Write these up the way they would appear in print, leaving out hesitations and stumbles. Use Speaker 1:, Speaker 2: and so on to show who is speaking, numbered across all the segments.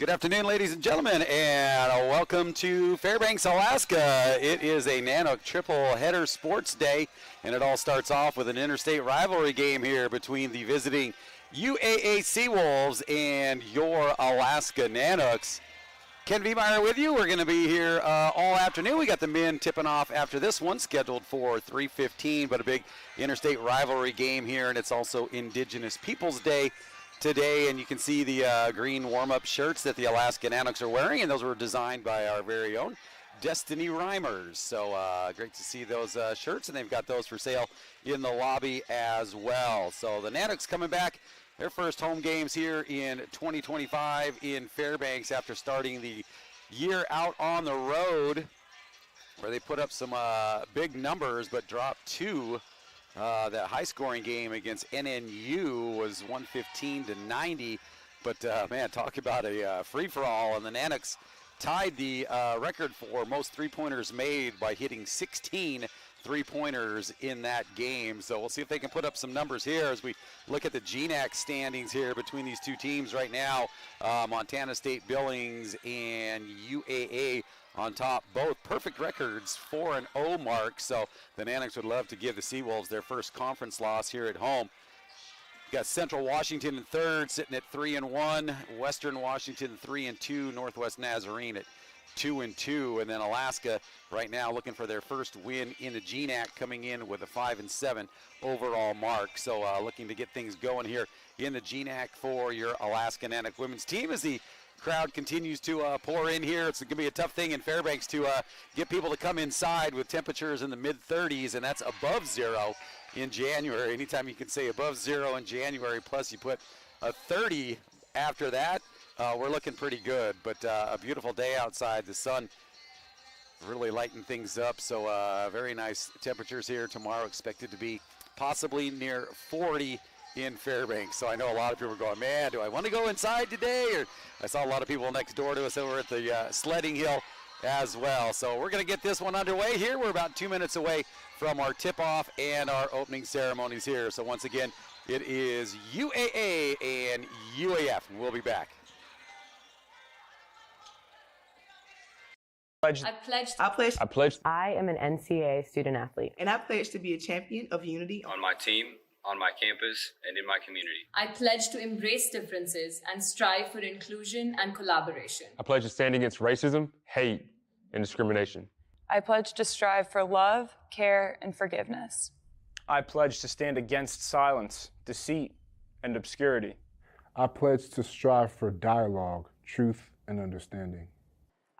Speaker 1: Good afternoon, ladies and gentlemen, and welcome to Fairbanks, Alaska. It is a GNAC triple header sports day, and it all starts off with an interstate rivalry game here between the visiting UAA Seawolves and your Alaska Nanuks. Ken Viemeyer with you. We're going to be here all afternoon. We got the men tipping off after this one, scheduled for 3:15, but a big interstate rivalry game here, and it's also Indigenous Peoples Day today, and you can see the green warm-up shirts that the Alaska-Anchorage are wearing, and those were designed by our very own Destiny Rhymers. So great to see those shirts, and they've got those for sale in the lobby as well. So the Nanuks coming back, their first home games here in 2025 in Fairbanks after starting the year out on the road, where they put up some big numbers but dropped two. That high-scoring game against NNU was 115-90, but man, talk about a free-for-all. And the Nanuks tied the record for most three-pointers made by hitting 16 three-pointers in that game. So we'll see if they can put up some numbers here as we look at the GNAC standings here between these two teams right now. Montana State Billings and UAA on top, both perfect records, 4-0 mark. So the Nanuks would love to give the Seawolves their first conference loss here at home. Got Central Washington in third, sitting at 3-1. Western Washington 3-2. Northwest Nazarene at 2-2, and then Alaska right now looking for their first win in the GNAC, coming in with a 5-7 overall mark. So looking to get things going here in the GNAC for your Alaska-Anchorage women's team as the crowd continues to pour in here. It's going to be a tough thing in Fairbanks to get people to come inside with temperatures in the mid-30s, and that's above zero in January. Anytime you can say above zero in January, plus you put a 30 after that, we're looking pretty good. But a beautiful day outside. The sun really lighting things up, so very nice temperatures here tomorrow, expected to be possibly near 40 in Fairbanks. So I know a lot of people are going, man, do I want to go inside today? Or I saw a lot of people next door to us over at the sledding hill as well. So we're going to get this one underway here. We're about 2 minutes away from our tip-off and our opening ceremonies here. So once again, it is UAA and UAF, and we'll be back.
Speaker 2: I pledge.
Speaker 3: I am an NCAA student athlete.
Speaker 4: And I pledge to be a champion of unity
Speaker 5: on my team, on my campus, and in my community.
Speaker 6: I pledge to embrace differences and strive for inclusion and collaboration.
Speaker 2: I pledge to stand against racism, hate, and discrimination.
Speaker 7: I pledge to strive for love, care, and forgiveness.
Speaker 8: I pledge to stand against silence, deceit, and obscurity.
Speaker 9: I pledge to strive for dialogue, truth, and understanding.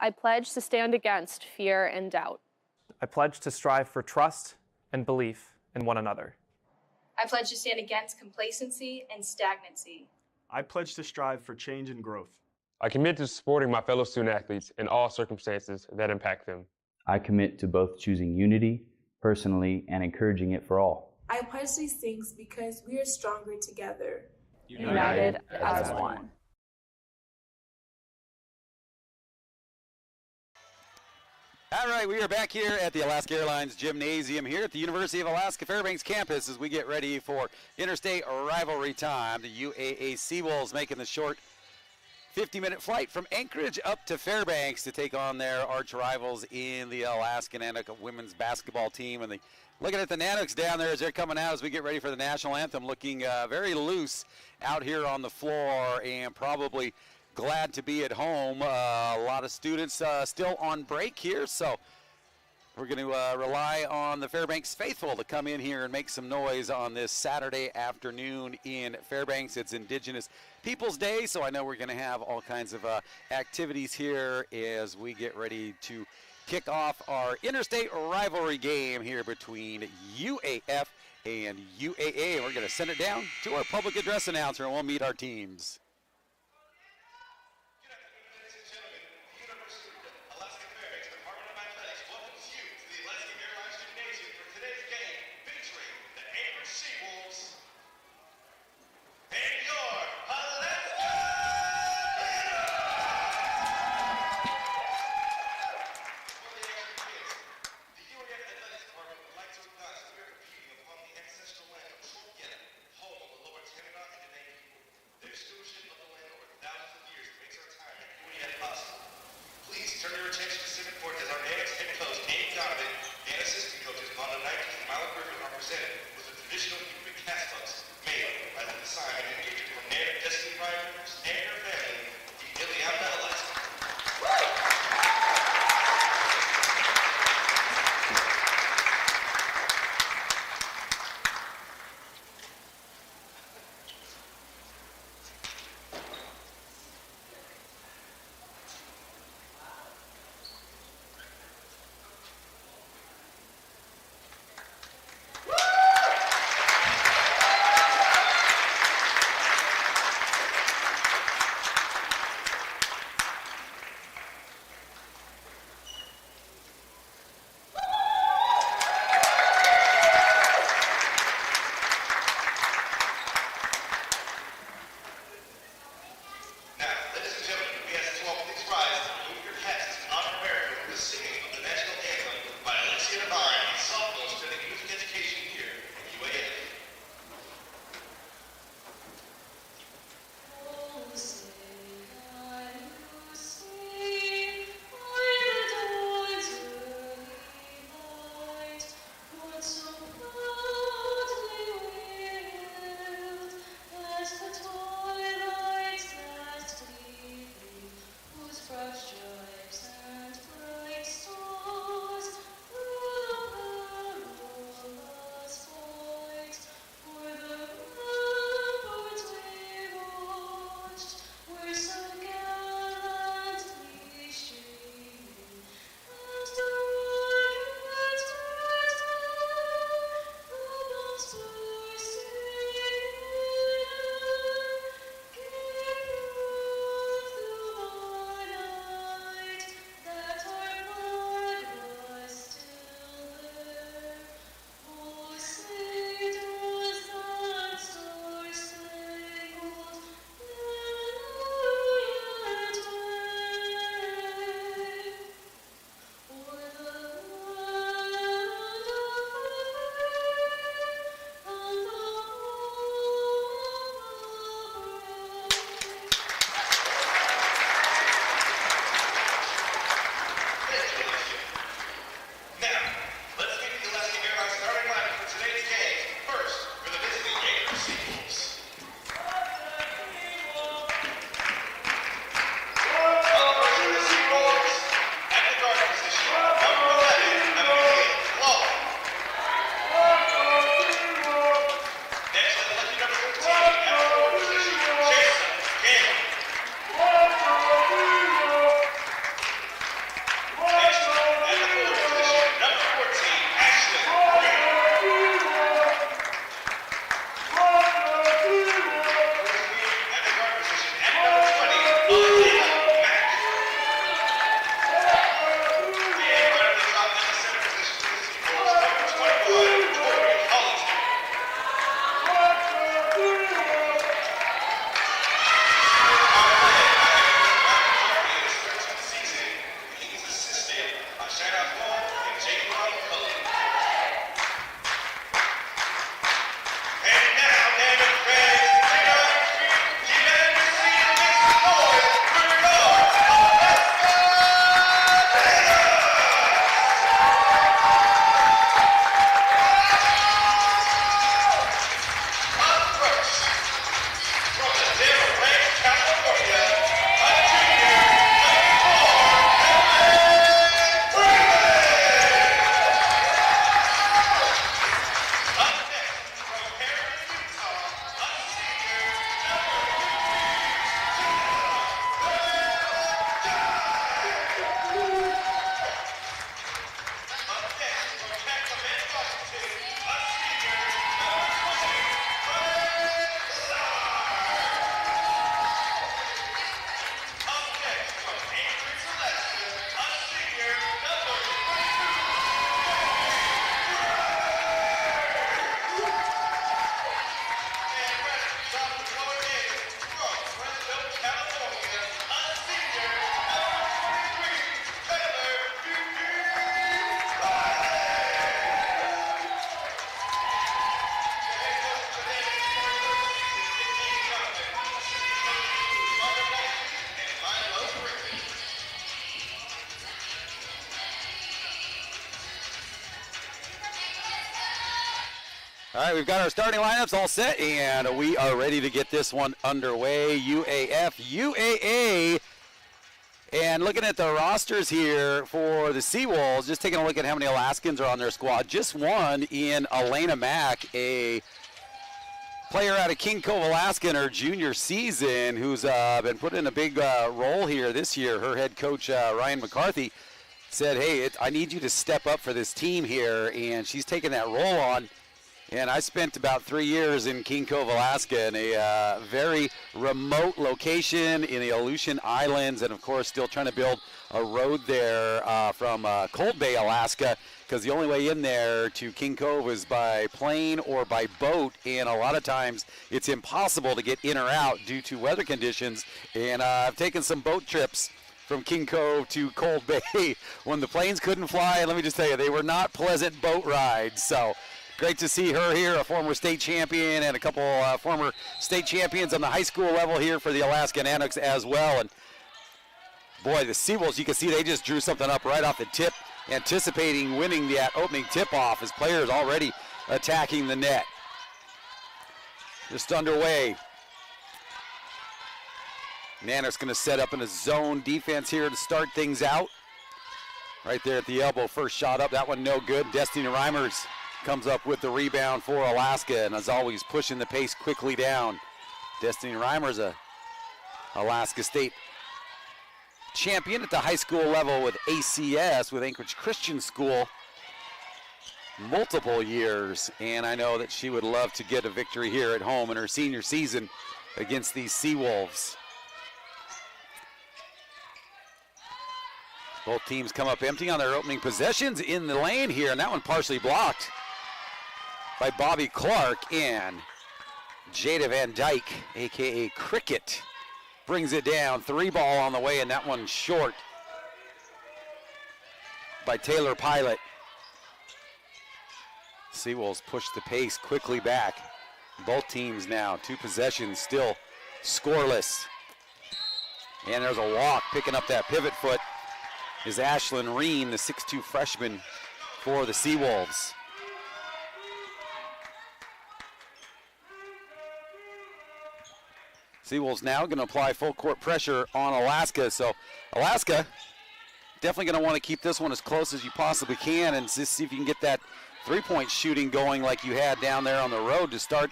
Speaker 10: I pledge to stand against fear and doubt.
Speaker 11: I pledge to strive for trust and belief in one another.
Speaker 12: I pledge to stand against complacency and stagnancy.
Speaker 13: I pledge to strive for change and growth.
Speaker 2: I commit to supporting my fellow student athletes in all circumstances that impact them.
Speaker 14: I commit to both choosing unity personally and encouraging it for all.
Speaker 15: I pledge these things because we are stronger together.
Speaker 7: United as one.
Speaker 1: All right, we are back here at the Alaska Airlines Gymnasium here at the University of Alaska Fairbanks campus as we get ready for interstate rivalry time. The UAA Seawolves making the short 50-minute flight from Anchorage up to Fairbanks to take on their arch rivals in the Alaska-Anchorage women's basketball team. And looking at the Nanuks down there as they're coming out as we get ready for the national anthem, looking very loose out here on the floor and probably glad to be at home. A lot of students still on break here, so we're going to rely on the Fairbanks faithful to come in here and make some noise on this Saturday afternoon in Fairbanks. It's Indigenous Peoples Day, so I know we're going to have all kinds of activities here as we get ready to kick off our interstate rivalry game here between UAF and UAA. We're going to send it down to our public address announcer, and we'll meet our teams.
Speaker 16: Exclusion
Speaker 1: All right, we've got our starting lineups all set, and we are ready to get this one underway. UAF, UAA. And looking at the rosters here for the Seawolves, just taking a look at how many Alaskans are on their squad. Just one in Elena Mack, a player out of King Cove, Alaska in her junior season, who's been put in a big role here this year. Her head coach, Ryan McCarthy, said, hey, I need you to step up for this team here, and she's taken that role on. And I spent about 3 years in King Cove, Alaska, in a very remote location in the Aleutian Islands, and of course still trying to build a road there from Cold Bay, Alaska, because the only way in there to King Cove is by plane or by boat, and a lot of times it's impossible to get in or out due to weather conditions. And I've taken some boat trips from King Cove to Cold Bay when the planes couldn't fly, and let me just tell you, they were not pleasant boat rides. So great to see her here, a former state champion, and a couple former state champions on the high school level here for the Alaska-Anchorage as well. And boy, the Seawolves, you can see they just drew something up right off the tip, anticipating winning that opening tip-off as players already attacking the net. Just underway. Nanook's going to set up in a zone defense here to start things out. Right there at the elbow, first shot up, that one no good. Destiny Reimers comes up with the rebound for Alaska, and as always, pushing the pace quickly down. Destiny Reimers, a Alaska State champion at the high school level with ACS, with Anchorage Christian School, multiple years, and I know that she would love to get a victory here at home in her senior season against these Seawolves. Both teams come up empty on their opening possessions in the lane here, and that one partially blocked by Bobby Clark, and Jada Van Dyke, a.k.a. Cricket, brings it down. 3-ball on the way, and that one short by Taylor Pilot. Seawolves push the pace quickly back. Both teams now, 2 possessions, still scoreless. And there's a walk, picking up that pivot foot is Ashlyn Reen, the 6'2 freshman for the Seawolves. Seawolves now going to apply full court pressure on Alaska. So Alaska definitely going to want to keep this one as close as you possibly can and just see if you can get that three-point shooting going like you had down there on the road to start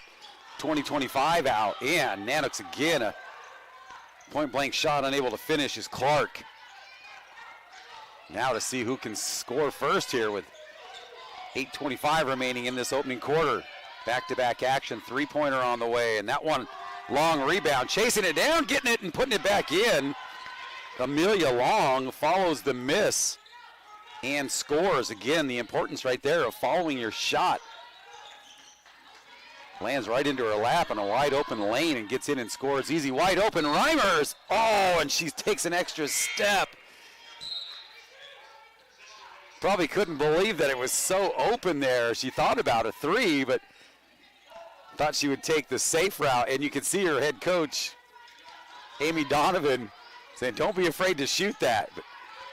Speaker 1: 2025 out. And Nanook's again, a point-blank shot unable to finish is Clark. Now to see who can score first here with 8:25 remaining in this opening quarter. Back-to-back action, three-pointer on the way, and that one long rebound, chasing it down, getting it and putting it back in. Amelia Long follows the miss and scores. Again, the importance right there of following your shot. Lands right into her lap in a wide open lane and gets in and scores easy. Wide open, Reimers. Oh, and she takes an extra step. Probably couldn't believe that it was so open there. She thought about a three, but thought she would take the safe route. And you can see her head coach, Amy Donovan, saying, don't be afraid to shoot that. But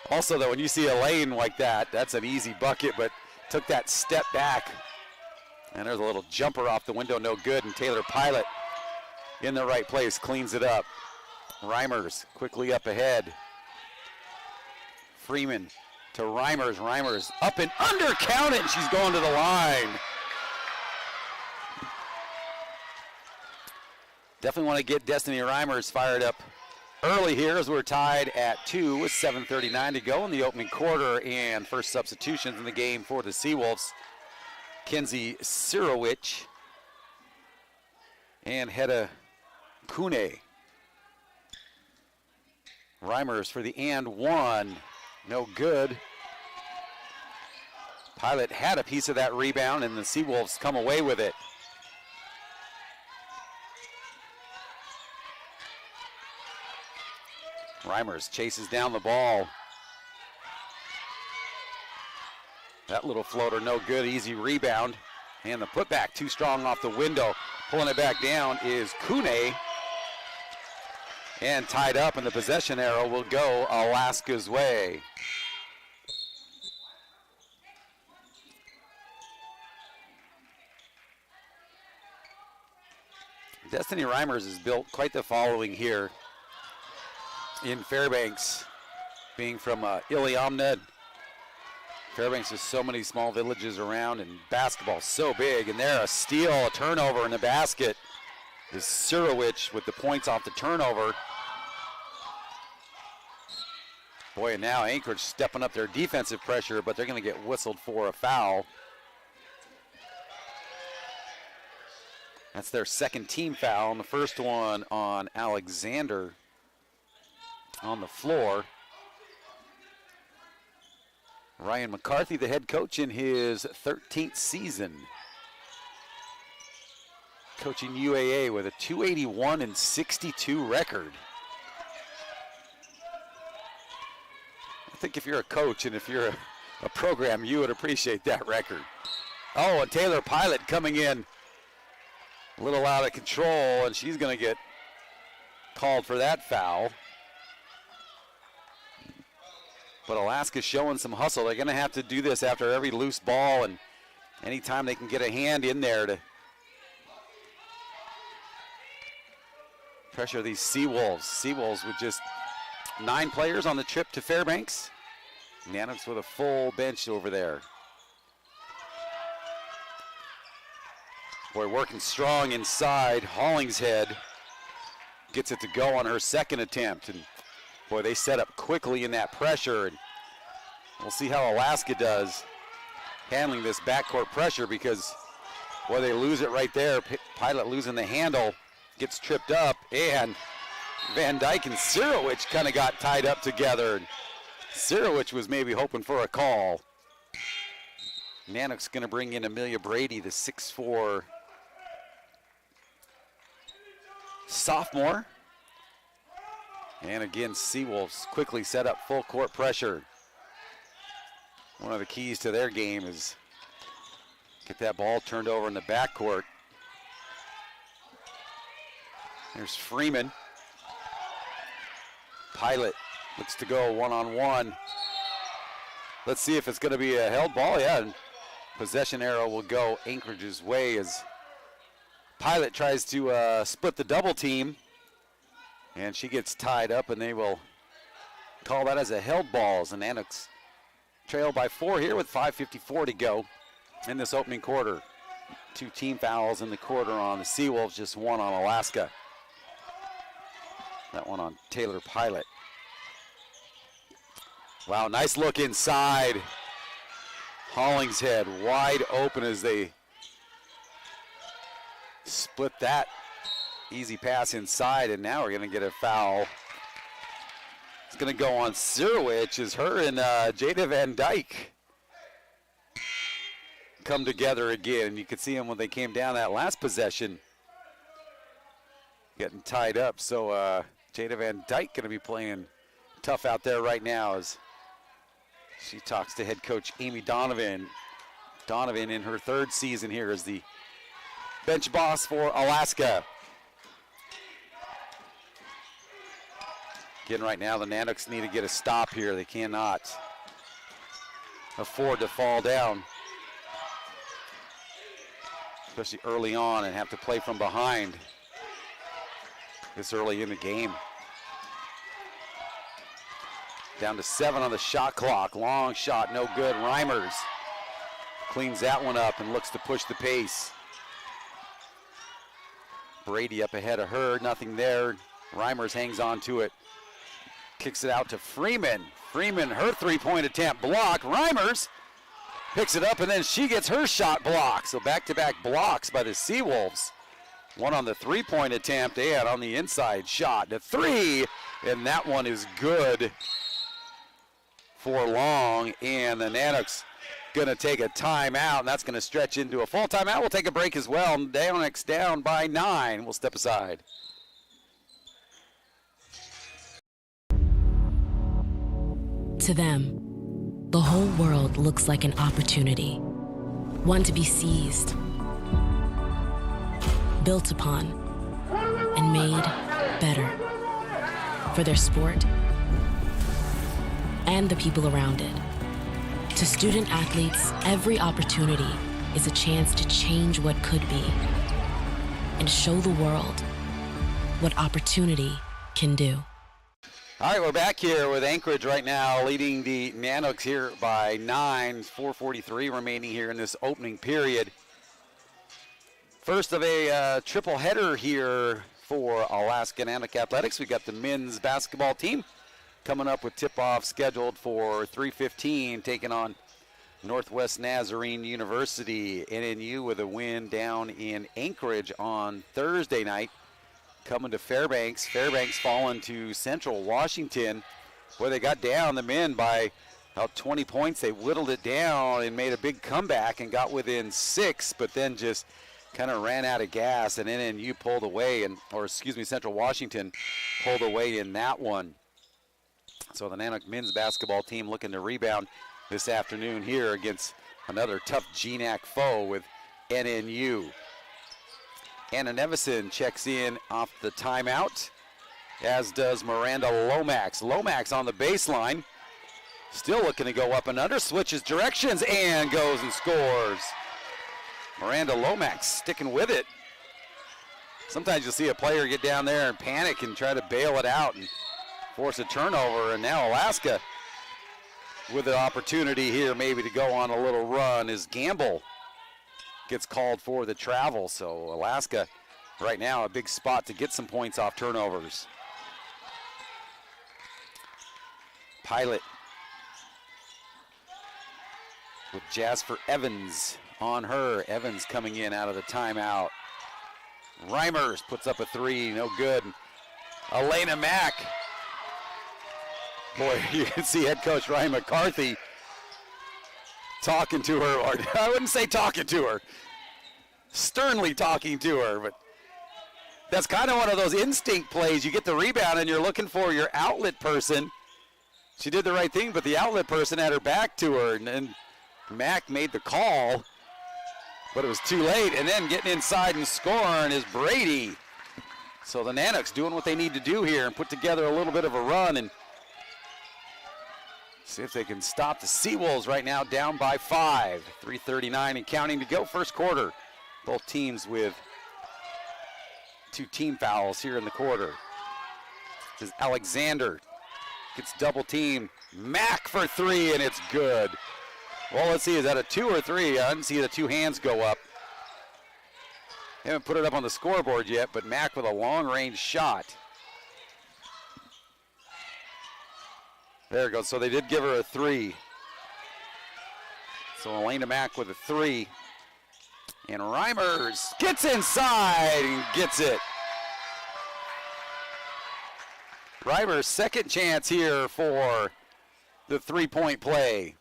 Speaker 1: also, though, when you see a lane like that, that's an easy bucket, but took that step back. And there's a little jumper off the window, no good. And Taylor Pilot in the right place, cleans it up. Reimers quickly up ahead. Freeman to Reimers. Reimers up and under, count it, and she's going to the line. Definitely want to get Destiny Reimers fired up early here as we're tied at 2 with 7:39 to go in the opening quarter, and first substitutions in the game for the Seawolves. Kenzie Sirowich and Hedda Kune. Reimers for the and one. No good. Pilot had a piece of that rebound, and the Seawolves come away with it. Reimers chases down the ball. That little floater, no good, easy rebound. And the putback too strong off the window. Pulling it back down is Kune. And tied up, and the possession arrow will go Alaska's way. Destiny Reimers has built quite the following here in Fairbanks, being from Iliamna. Fairbanks has so many small villages around, and basketball's so big. And there, a steal, a turnover in the basket is Surowich with the points off the turnover. Boy, and now Anchorage stepping up their defensive pressure, but they're going to get whistled for a foul. That's their second team foul, and the first one on Alexander on the floor. Ryan McCarthy, the head coach in his 13th season. Coaching UAA with a 281-62 record. I think if you're a coach and if you're a program, you would appreciate that record. Oh, and Taylor Pilot coming in a little out of control, and she's going to get called for that foul. But Alaska's showing some hustle. They're going to have to do this after every loose ball, and anytime they can get a hand in there to pressure these Seawolves. Seawolves with just 9 players on the trip to Fairbanks. Nanoks with a full bench over there. Boy, working strong inside. Hollingshead gets it to go on her second attempt. And boy, they set up quickly in that pressure. And we'll see how Alaska does handling this backcourt pressure, because, boy, they lose it right there. Pilot losing the handle, gets tripped up, and Van Dyke and Sirowich kind of got tied up together. Sirowich was maybe hoping for a call. Nanook's going to bring in Amelia Brady, the 6'4" sophomore. And again, Seawolves quickly set up full court pressure. One of the keys to their game is get that ball turned over in the backcourt. There's Freeman. Pilot looks to go one-on-one. Let's see if it's going to be a held ball. Yeah, and possession arrow will go Anchorage's way as Pilot tries to split the double team. And she gets tied up, and they will call that as a held ball. As the Nanooks trail by 4 here with 5:54 to go in this opening quarter. 2 team fouls in the quarter on the Seawolves, just 1 on Alaska. That one on Taylor Pilot. Wow, nice look inside. Hollingshead wide open as they split that easy pass inside, and now we're going to get a foul. It's going to go on Sirowich as her and Jada Van Dyke come together again. You could see them when they came down that last possession, getting tied up. So Jada Van Dyke going to be playing tough out there right now as she talks to head coach Amy Donovan. Donovan in her 3rd season here as the bench boss for Alaska. Again, right now the Nanooks need to get a stop here. They cannot afford to fall down, especially early on, and have to play from behind this early in the game. Down to 7 on the shot clock. Long shot, no good. Reimers cleans that one up and looks to push the pace. Brady up ahead of her, nothing there. Reimers hangs on to it. Kicks it out to Freeman. Freeman, her 3-point attempt blocked. Reimers picks it up, and then she gets her shot blocked. So back-to-back blocks by the Seawolves. One on the 3-point attempt and on the inside shot. The 3, and that one is good for long. And the Nanooks going to take a timeout, and that's going to stretch into a full timeout. We'll take a break as well. Nanooks down by 9. We'll step aside.
Speaker 16: To them, the whole world looks like an opportunity, one to be seized, built upon, and made better for their sport and the people around it. To student athletes, every opportunity is a chance to change what could be. and show the world what opportunity can do.
Speaker 1: All right, we're back here with Anchorage right now, leading the Nanoks here by 9, 4:43 remaining here in this opening period. First of a triple header here for Alaska-Anchorage Athletics. We've got the men's basketball team coming up with tip-off scheduled for 3:15, taking on Northwest Nazarene University. NNU with a win down in Anchorage on Thursday night. Coming to Fairbanks. Fairbanks falling to Central Washington, where they got down, the men, by about 20 points. They whittled it down and made a big comeback and got within 6, but then just kind of ran out of gas, and NNU pulled away, Central Washington pulled away in that one. So the Nanook men's basketball team looking to rebound this afternoon here against another tough GNAC foe with NNU. Anna Nevison checks in off the timeout, as does Miranda Lomax. Lomax on the baseline, still looking to go up and under, switches directions and goes and scores. Miranda Lomax sticking with it. Sometimes you'll see a player get down there and panic and try to bail it out and force a turnover, and now Alaska with an opportunity here maybe to go on a little run as Gamble gets called for the travel. So Alaska right now a big spot to get some points off turnovers. Pilot with Jasper Evans on her. Evans coming in out of the timeout. Reimers puts up a 3, no good. Elena Mack. Boy, you can see head coach Ryan McCarthy talking to her, or I wouldn't say talking to her, sternly talking to her, but that's kind of one of those instinct plays. You get the rebound and you're looking for your outlet person. She did the right thing, but the outlet person had her back to her, and Mack made the call, but it was too late. And then getting inside and scoring is Brady. So the Nanooks doing what they need to do here and put together a little bit of a run and see if they can stop the Seawolves right now down by 5. 3:39 and counting to go, first quarter. Both teams with 2 team fouls here in the quarter. This is Alexander gets double teamed. Mack for 3, and it's good. Well, let's see, is that a 2 or 3? I didn't see the 2 hands go up. They haven't put it up on the scoreboard yet, but Mack with a long-range shot. There it goes. So they did give her a 3. So Elena Mack with a 3. And Reimers gets inside and gets it. Reimers' second chance here for the 3-point play.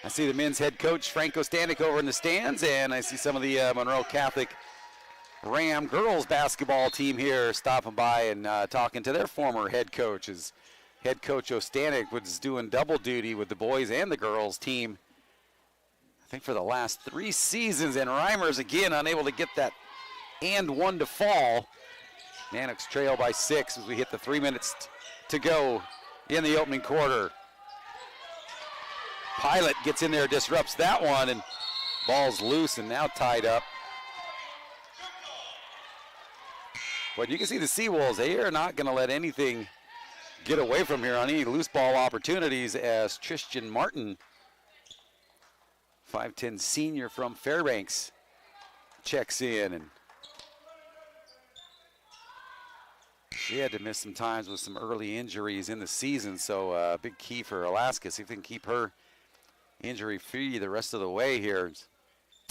Speaker 1: I see the men's head coach, Frank Kostanek, over in the stands, and I see some of the Monroe Catholic Ram girls basketball team here stopping by and talking to their former head coach. As head coach Ostanek was doing double duty with the boys and the girls team, I think for the last 3 seasons, and Reimers again unable to get that and one to fall. Nanooks trail by 6 as we hit the 3 minutes to go in the opening quarter. Pilot gets in there, disrupts that one, and ball's loose and now tied up. But you can see the Seawolves, they are not going to let anything get away from here on any loose ball opportunities, as Tristan Martin, 5'10" senior from Fairbanks, checks in. And she had to miss some times with some early injuries in the season, so big key for Alaska. See if they can keep her injury-free the rest of the way here. There's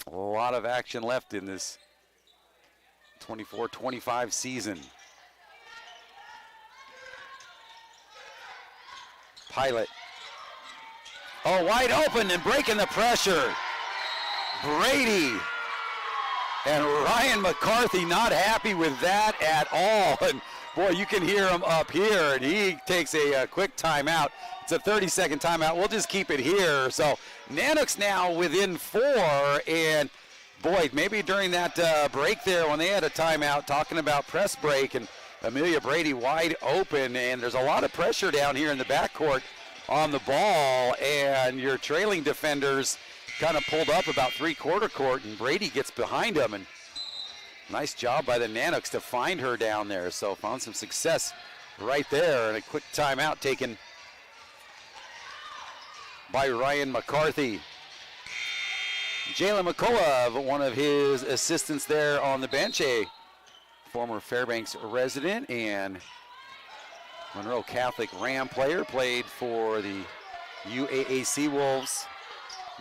Speaker 1: a lot of action left in this 24-25 season. Pilot. Oh, wide open and breaking the pressure. Brady. And Ryan McCarthy not happy with that at all. And boy, you can hear him up here, and he takes a quick timeout. It's a 30-second timeout. We'll just keep it here. So Nanooks now within 4, and boy, maybe during that break there when they had a timeout, talking about press break, and Amelia Brady wide open, and there's a lot of pressure down here in the backcourt on the ball, and your trailing defenders kind of pulled up about 3/4 court, and Brady gets behind them, and Nice job by the Nanooks to find her down there. So found some success right there, and a quick timeout taken by Ryan McCarthy. Jalen McCullough, one of his assistants there on the bench, a former Fairbanks resident and Monroe Catholic Ram player, played for the UAA Wolves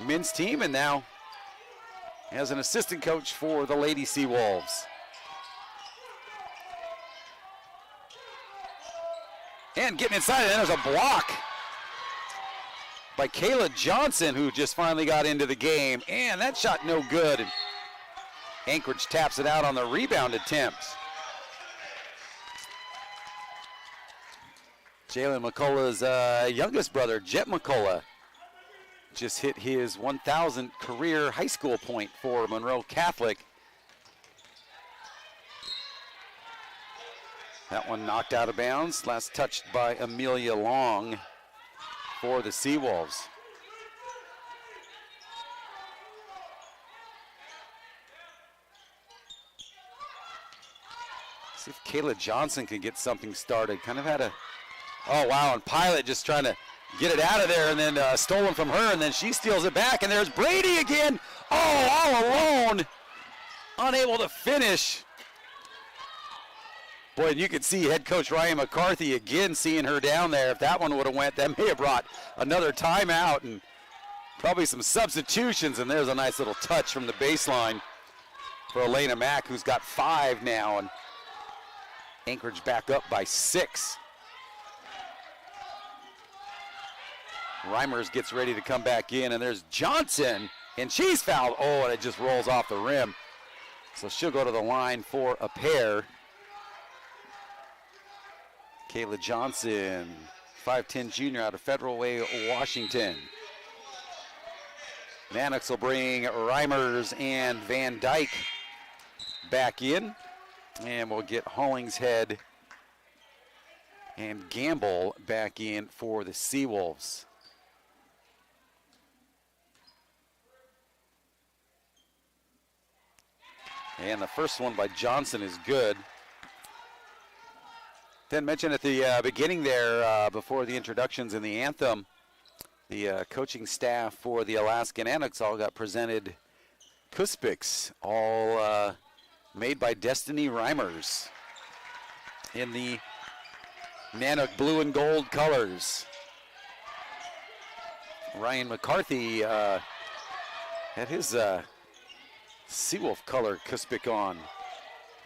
Speaker 1: men's team, and now as an assistant coach for the Lady Wolves. And getting inside, and there's a block by Kayla Johnson, who just finally got into the game, and that shot no good. And Anchorage taps it out on the rebound attempt. Jalen McCullough's youngest brother, Jet McCullough, just hit his 1,000th career high school point for Monroe Catholic. That one knocked out of bounds, last touched by Amelia Long for the Seawolves. See if Kayla Johnson can get something started. Kind of had a, oh wow, and Pilot just trying to get it out of there, and then stolen from her, and then she steals it back, and there's Brady again. Oh, all alone, unable to finish. Boy, you could see head coach Ryan McCarthy again seeing her down there. If that one would have went, that may have brought another timeout and probably some substitutions, and there's a nice little touch from the baseline for Elena Mack, who's got 5 now, and Anchorage back up by 6. Reimers gets ready to come back in, and there's Johnson, and she's fouled. Oh, and it just rolls off the rim. So she'll go to the line for a pair. Kayla Johnson, 5'10" junior out of Federal Way, Washington. Nanooks will bring Reimers and Van Dyke back in, and we'll get Hollingshead and Gamble back in for the Seawolves. And the first one by Johnson is good. Then mentioned at the beginning there, before the introductions and the anthem, the coaching staff for the Alaska-Anchorage all got presented Cuspics, all made by Destiny Reimers in the Nanook blue and gold colors. Ryan McCarthy had his Seawolf color Cuspic on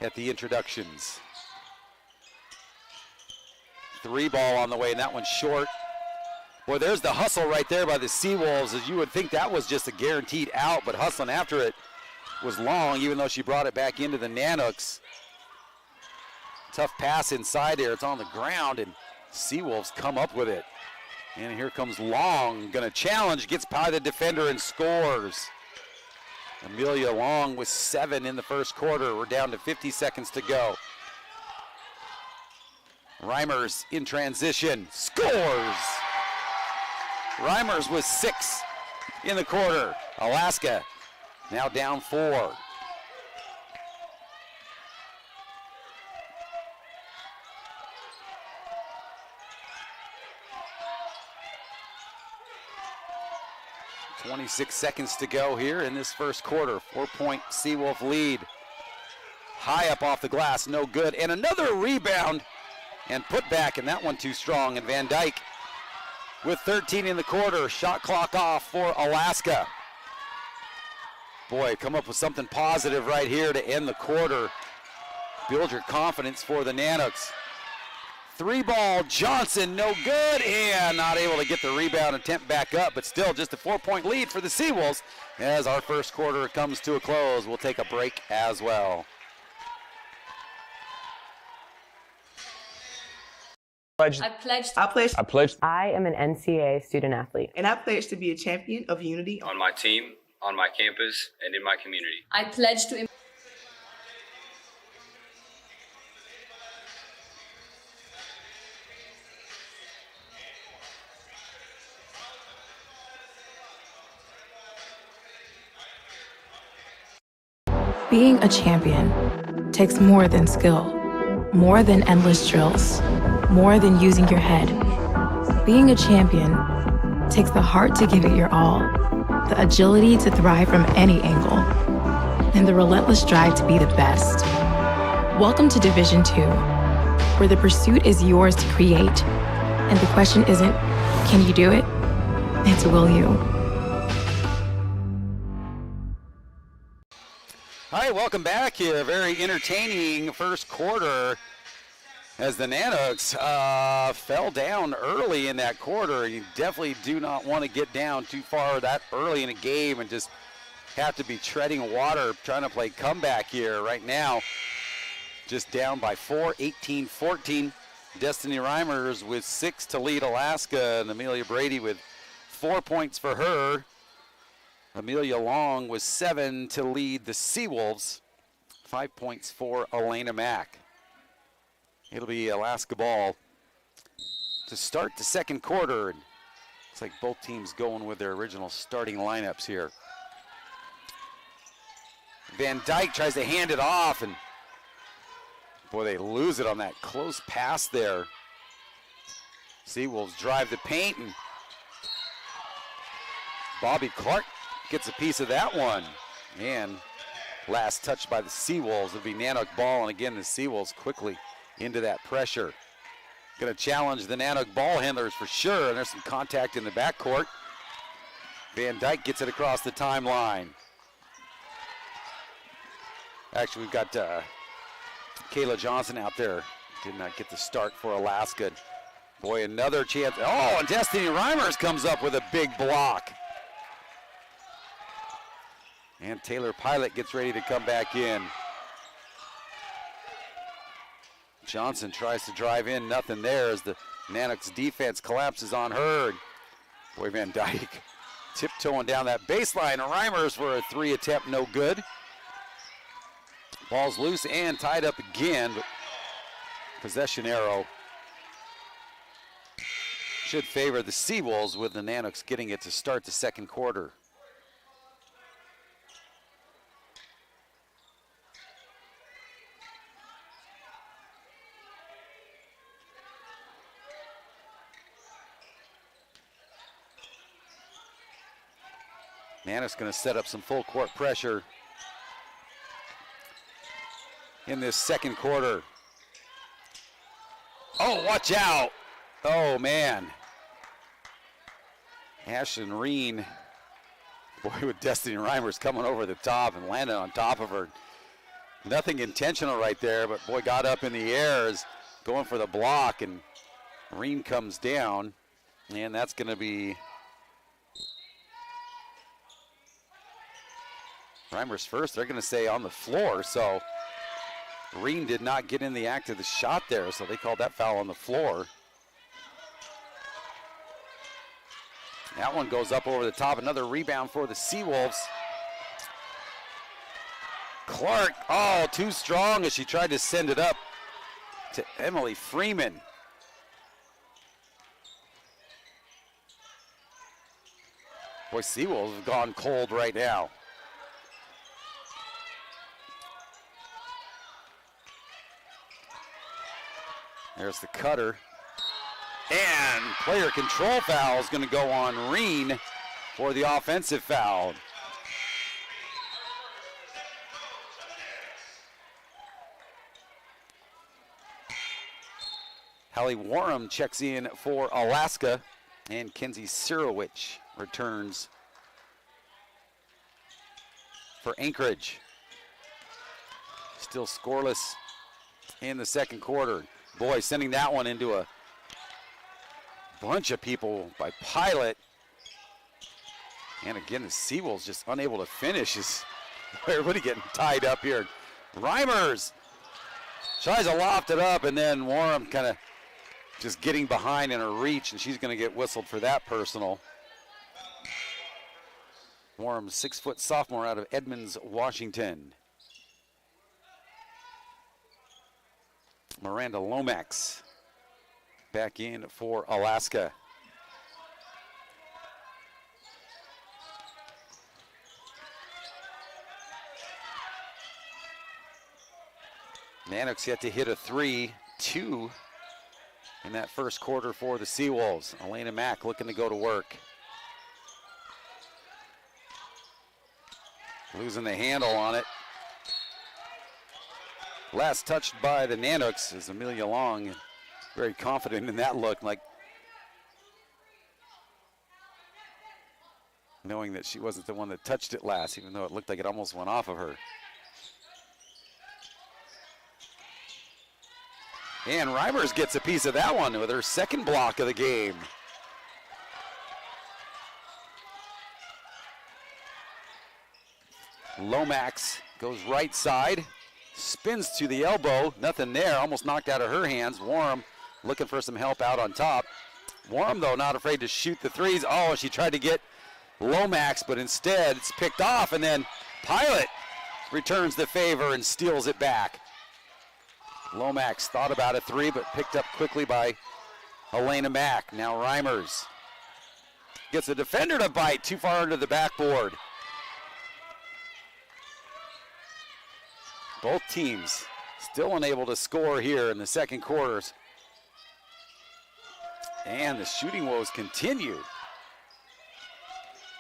Speaker 1: at the introductions. 3 ball on the way, and that one's short. Boy, there's the hustle right there by the Seawolves, as you would think that was just a guaranteed out, but hustling after it was long, even though she brought it back into the Nanooks. Tough pass inside there. It's on the ground, and Seawolves come up with it. And here comes Long, gonna challenge, gets by the defender and scores. Amelia Long with 7 in the first quarter. We're down to 50 seconds to go. Reimers in transition, scores! Reimers with 6 in the quarter. Alaska now down 4. .26 seconds to go here in this first quarter. 4-point Seawolf lead. High up off the glass, no good. And another rebound and put back, and that one too strong. And Van Dyke with 13 in the quarter. Shot clock off for Alaska. Boy, come up with something positive right here to end the quarter. Build your confidence for the Nanooks. 3 ball, Johnson, no good, and not able to get the rebound attempt back up, but still just a 4-point lead for the Seawolves as our first quarter comes to a close. We'll take a break as well.
Speaker 6: I pledge.
Speaker 3: I am an NCAA student athlete.
Speaker 4: And I pledge to be a champion of unity
Speaker 5: on my team, on my campus, and in my community.
Speaker 6: I pledge to
Speaker 15: Being a champion takes more than skill, more than endless drills, more than using your head. Being a champion takes the heart to give it your all, the agility to thrive from any angle, and the relentless drive to be the best. Welcome to Division 2, where the pursuit is yours to create, and the question isn't, can you do it? It's, will you?
Speaker 1: All right, welcome back here. Very entertaining first quarter as the Nanooks fell down early in that quarter. You definitely do not want to get down too far that early in a game and just have to be treading water trying to play comeback here. Right now, just down by 4, 18-14. Destiny Reimers with 6 to lead Alaska, and Amelia Brady with 4 points for her. Amelia Long with 7 to lead the Seawolves. 5 points for Elena Mack. It'll be Alaska ball to start the second quarter. Looks like both teams going with their original starting lineups here. Van Dyke tries to hand it off, and boy, they lose it on that close pass there. Seawolves drive the paint, and Bobby Clark gets a piece of that one. And last touch by the Seawolves. It'll be Nanook ball, and again, the Seawolves quickly into that pressure. Going to challenge the Nanook ball handlers for sure, and there's some contact in the backcourt. Van Dyke gets it across the timeline. Actually, we've got Kayla Johnson out there. Did not get the start for Alaska. Boy, another chance. Oh, and Destiny Reimers comes up with a big block. And Taylor Pilot gets ready to come back in. Johnson tries to drive in, nothing there as the Nanooks defense collapses on her. Boy, Van Dyke tiptoeing down that baseline. Reimers for a 3 attempt, no good. Ball's loose and tied up again, but possession arrow should favor the Seawolves with the Nanooks getting it to start the second quarter. Nanooks going to set up some full court pressure in this second quarter. Oh, watch out. Oh, man. Ashlyn Reen, boy, with Destiny Reimers coming over the top and landing on top of her. Nothing intentional right there, but boy, got up in the air, is going for the block, and Reen comes down, and that's going to be Reimers first. They're going to say on the floor, so Reen did not get in the act of the shot there, so they called that foul on the floor. That one goes up over the top. Another rebound for the Seawolves. Clark, oh, too strong as she tried to send it up to Emily Freeman. Boy, Seawolves have gone cold right now. There's the cutter. And player control foul is going to go on Reen for the offensive foul. Hallie Warham checks in for Alaska, and Kenzie Sirowich returns for Anchorage. Still scoreless in the second quarter. Boy, sending that one into a bunch of people by Pilot. And again, the Seawolves just unable to finish. Everybody getting tied up here. Reimers tries to loft it up, and then Warham kind of just getting behind in her reach, and she's going to get whistled for that personal. Warham, 6-foot sophomore out of Edmonds, Washington. Miranda Lomax back in for Alaska. Nanook's yet to hit a 3-2 in that first quarter for the Seawolves. Elena Mack looking to go to work. Losing the handle on it. Last touched by the Nanooks is Amelia Long. Very confident in that look, like knowing that she wasn't the one that touched it last, even though it looked like it almost went off of her. And Reimers gets a piece of that one with her second block of the game. Lomax goes right side, spins to the elbow, nothing there, almost knocked out of her hands. Warham looking for some help out on top. Warham, though, not afraid to shoot the threes. Oh, she tried to get Lomax, but instead it's picked off, and then Pilot returns the favor and steals it back. Lomax thought about a three, but picked up quickly by Elena Mack. Now Reimers gets the defender to bite too far under the backboard. Both teams still unable to score here in the second quarters. And the shooting woes continue.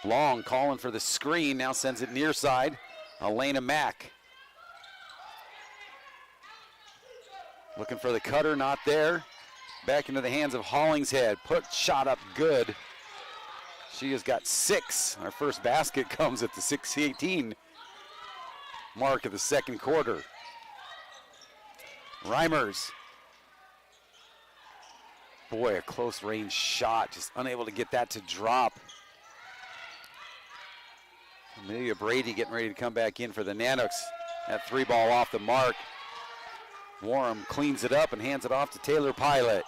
Speaker 1: Long calling for the screen, now sends it near side. Elena Mack. Looking for the cutter, not there. Back into the hands of Hollingshead. Put shot up good. She has got 6. Our first basket comes at the 6:18 mark of the second quarter. Reimers. Boy, a close range shot, just unable to get that to drop. Amelia Brady getting ready to come back in for the Nanooks. That 3 ball off the mark. Warham cleans it up and hands it off to Taylor Pilot.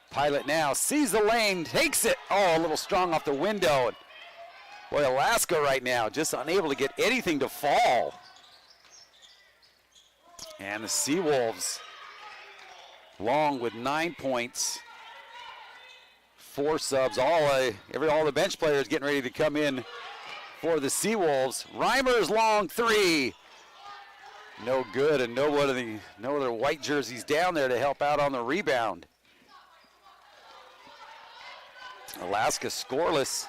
Speaker 1: Pilot now sees the lane, takes it. Oh, a little strong off the window. Boy, Alaska right now just unable to get anything to fall. And the Seawolves, Long with 9 points. 4 subs, all the bench players getting ready to come in for the Seawolves. Reimers Long 3. No good, and no other white jerseys down there to help out on the rebound. Alaska scoreless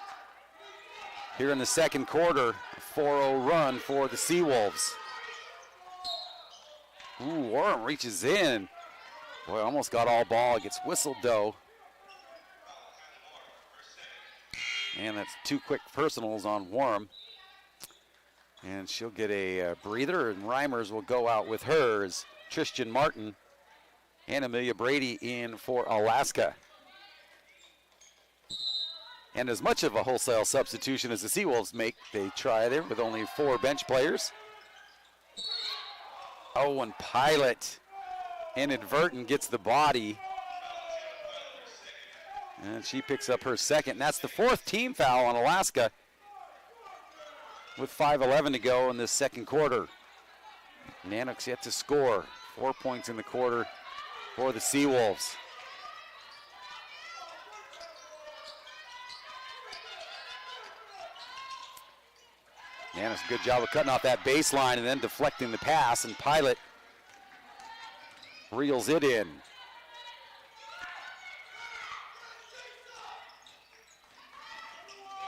Speaker 1: here in the second quarter. A 4-0 run for the Seawolves. Ooh, Warham reaches in. Boy, almost got all ball. Gets whistled though. And that's 2 quick personals on Warham. And she'll get a breather, and Reimers will go out with her as Tristan Martin and Amelia Brady in for Alaska. And as much of a wholesale substitution as the Seawolves make, they try there with only 4 bench players. Oh, and Pilot inadvertent gets the body. And she picks up her second. And that's the 4th team foul on Alaska with 5:11 to go in this second quarter. Nanooks yet to score. 4 points in the quarter for the Seawolves. Nanooks, good job of cutting off that baseline and then deflecting the pass, and Pilot reels it in.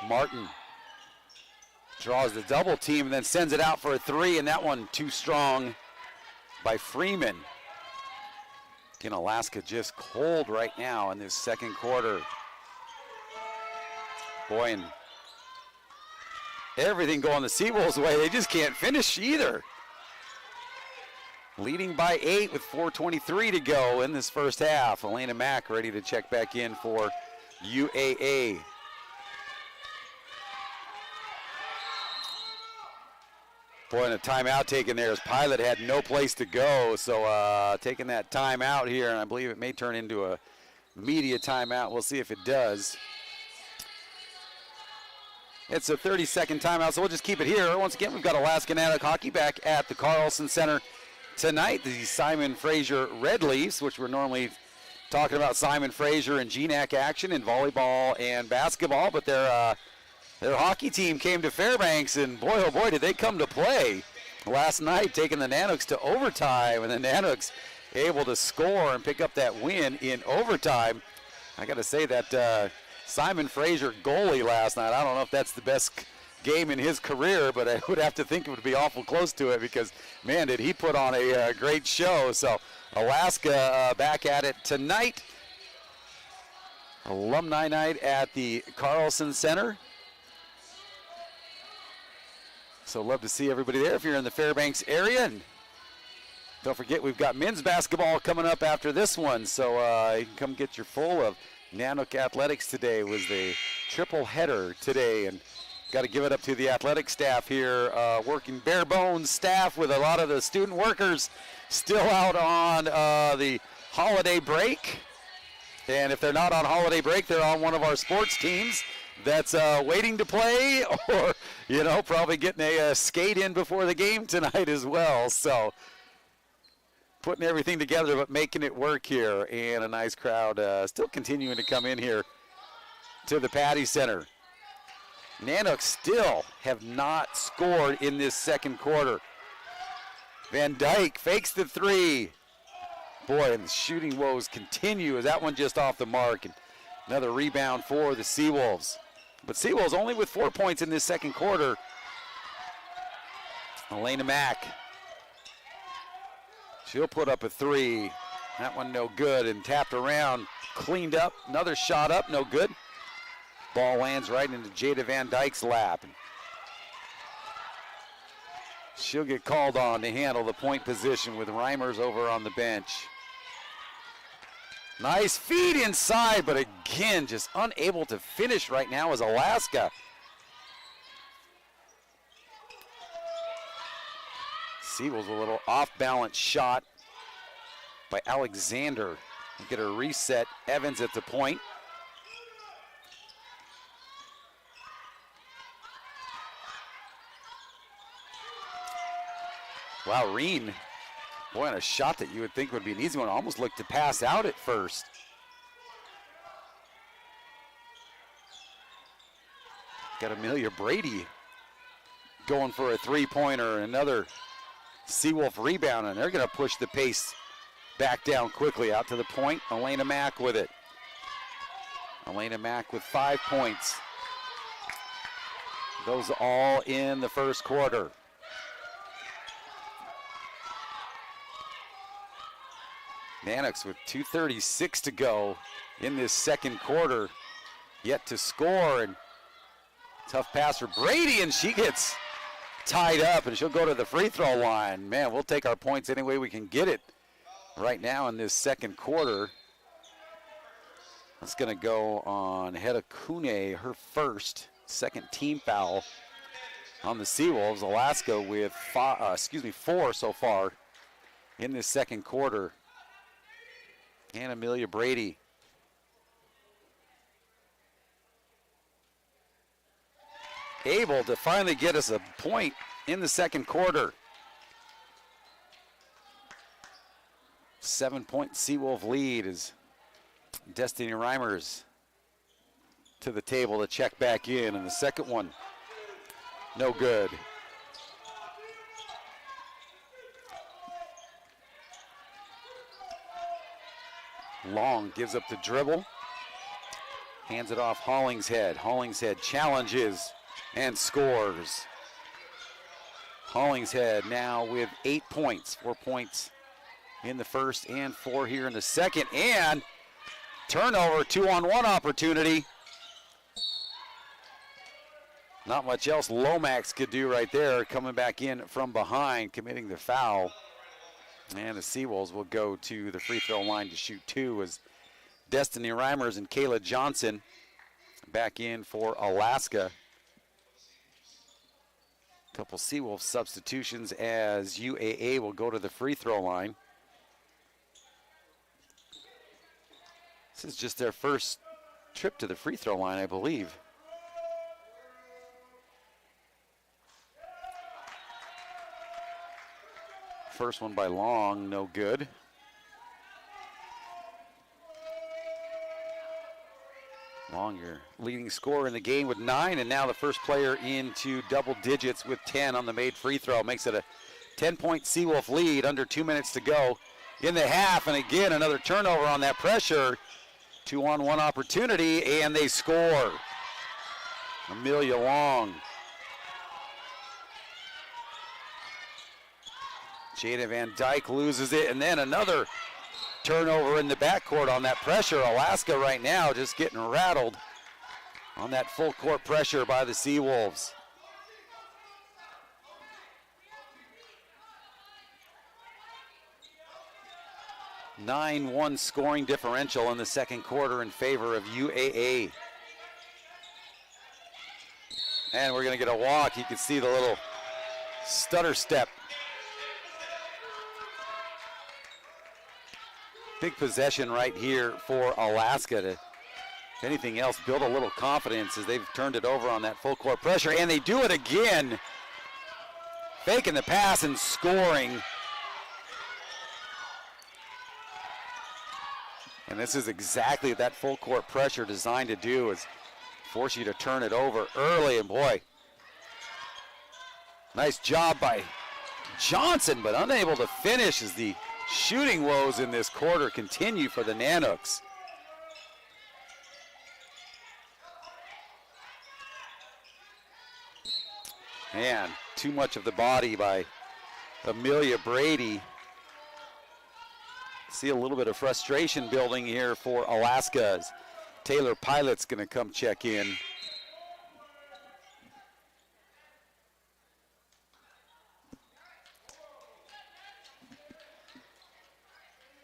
Speaker 1: Martin draws the double team and then sends it out for a 3, and that one too strong by Freeman. Again, Alaska just cold right now in this second quarter. Boy, and everything going the Seawolves' way, they just can't finish either. Leading by 8 with 4:23 to go in this first half. Elena Mack ready to check back in for UAA. Boy, and a timeout taken there as Pilot had no place to go. So taking that timeout here, and I believe it may turn into a media timeout. We'll see if it does. It's a 30-second timeout, so we'll just keep it here. Once again, we've got Alaska-Anchorage hockey back at the Carlson Center tonight. The Simon Fraser Red Leafs, which we're normally talking about Simon Fraser and GNAC action in volleyball and basketball, but their hockey team came to Fairbanks, and boy, oh boy, did they come to play. last night, taking the Nanooks to overtime, and the Nanooks able to score and pick up that win in overtime. I got to say that Simon Frazier goalie last night, I don't know if that's the best game in his career, but I would have to think it would be awful close to it because, man, did he put on a great show. So Alaska back at it tonight. Alumni night at the Carlson Center. So love to see everybody there if you're in the Fairbanks area. And don't forget, we've got men's basketball coming up after this one, so you can come get your full of Nanook Athletics. Today was the triple header today, and got to give it up to the athletic staff here, working bare bones staff with a lot of the student workers still out on the holiday break. And if they're not on holiday break, they're on one of our sports teams that's waiting to play, or, you know, probably getting a skate in before the game tonight as well. So putting everything together, but making it work here. And a nice crowd still continuing to come in here to the Patty Center. Nanooks still have not scored in this second quarter. Van Dyke fakes the three. Boy, and the shooting woes continue as that one just off the mark. And another rebound for the Seawolves. But Seawolves only with 4 points in this second quarter. Elena Mack. She'll put up a three. That one no good, and tapped around, cleaned up. Another shot up, no good. Ball lands right into Jada Van Dyke's lap. She'll get called on to handle the point position with Reimers over on the bench. Nice feed inside, but again, just unable to finish right now is Alaska. Siebel's a little off-balance shot by Alexander. Get a reset. Evans at the point. Wow, Reen, boy, on a shot that you would think would be an easy one. Almost looked to pass out at first. Got Amelia Brady going for a three-pointer, and another Seawolf rebound, and they're going to push the pace back down quickly. Out to the point, Elena Mack with it. Elena Mack with 5 points. Those all in the first quarter. Nanooks with 2:36 to go in this second quarter, yet to score, and tough pass for Brady, and she gets tied up, and she'll go to the free throw line. Man, we'll take our points any way we can get it right now in this second quarter. That's going to go on Hedda Kune, her first, second team foul on the Seawolves. Alaska with 4 so far in this second quarter. And Amelia Brady. Able to finally get us a point in the second quarter. 7-point Seawolf lead as Destiny Reimers to the table to check back in. And the second one, no good. Long gives up the dribble, hands it off Hollingshead. Hollingshead challenges and scores. Hollingshead now with 8 points, 4 points in the first and 4 here in the second, and turnover, 2-on-1 opportunity. Not much else Lomax could do right there, coming back in from behind, committing the foul. And the Seawolves will go to the free throw line to shoot 2 as Destiny Reimers and Kayla Johnson back in for Alaska. Couple Seawolf substitutions as UAA will go to the free throw line. This is just their first trip to the free throw line, I believe. First one by Long, no good. Long, your leading scorer in the game with 9, and now the first player into double digits with 10 on the made free throw. Makes it a 10-point Seawolf lead, under 2 minutes to go in the half. And again, another turnover on that pressure. 2-on-1 opportunity, and they score. Amelia Long. Jada Van Dyke loses it, and then another turnover in the backcourt on that pressure. Alaska right now just getting rattled on that full court pressure by the Seawolves. A 9-1 scoring differential in the second quarter in favor of UAA. And we're going to get a walk. You can see the little stutter step. Big possession right here for Alaska to, if anything else, build a little confidence as they've turned it over on that full court pressure. And they do it again. Faking the pass and scoring. And this is exactly what that full court pressure designed to do, is force you to turn it over early. And boy, nice job by Johnson, but unable to finish as the shooting woes in this quarter continue for the Nanooks. Man, too much of the body by Amelia Brady. See a little bit of frustration building here for Alaska as Taylor Pilot's going to come check in.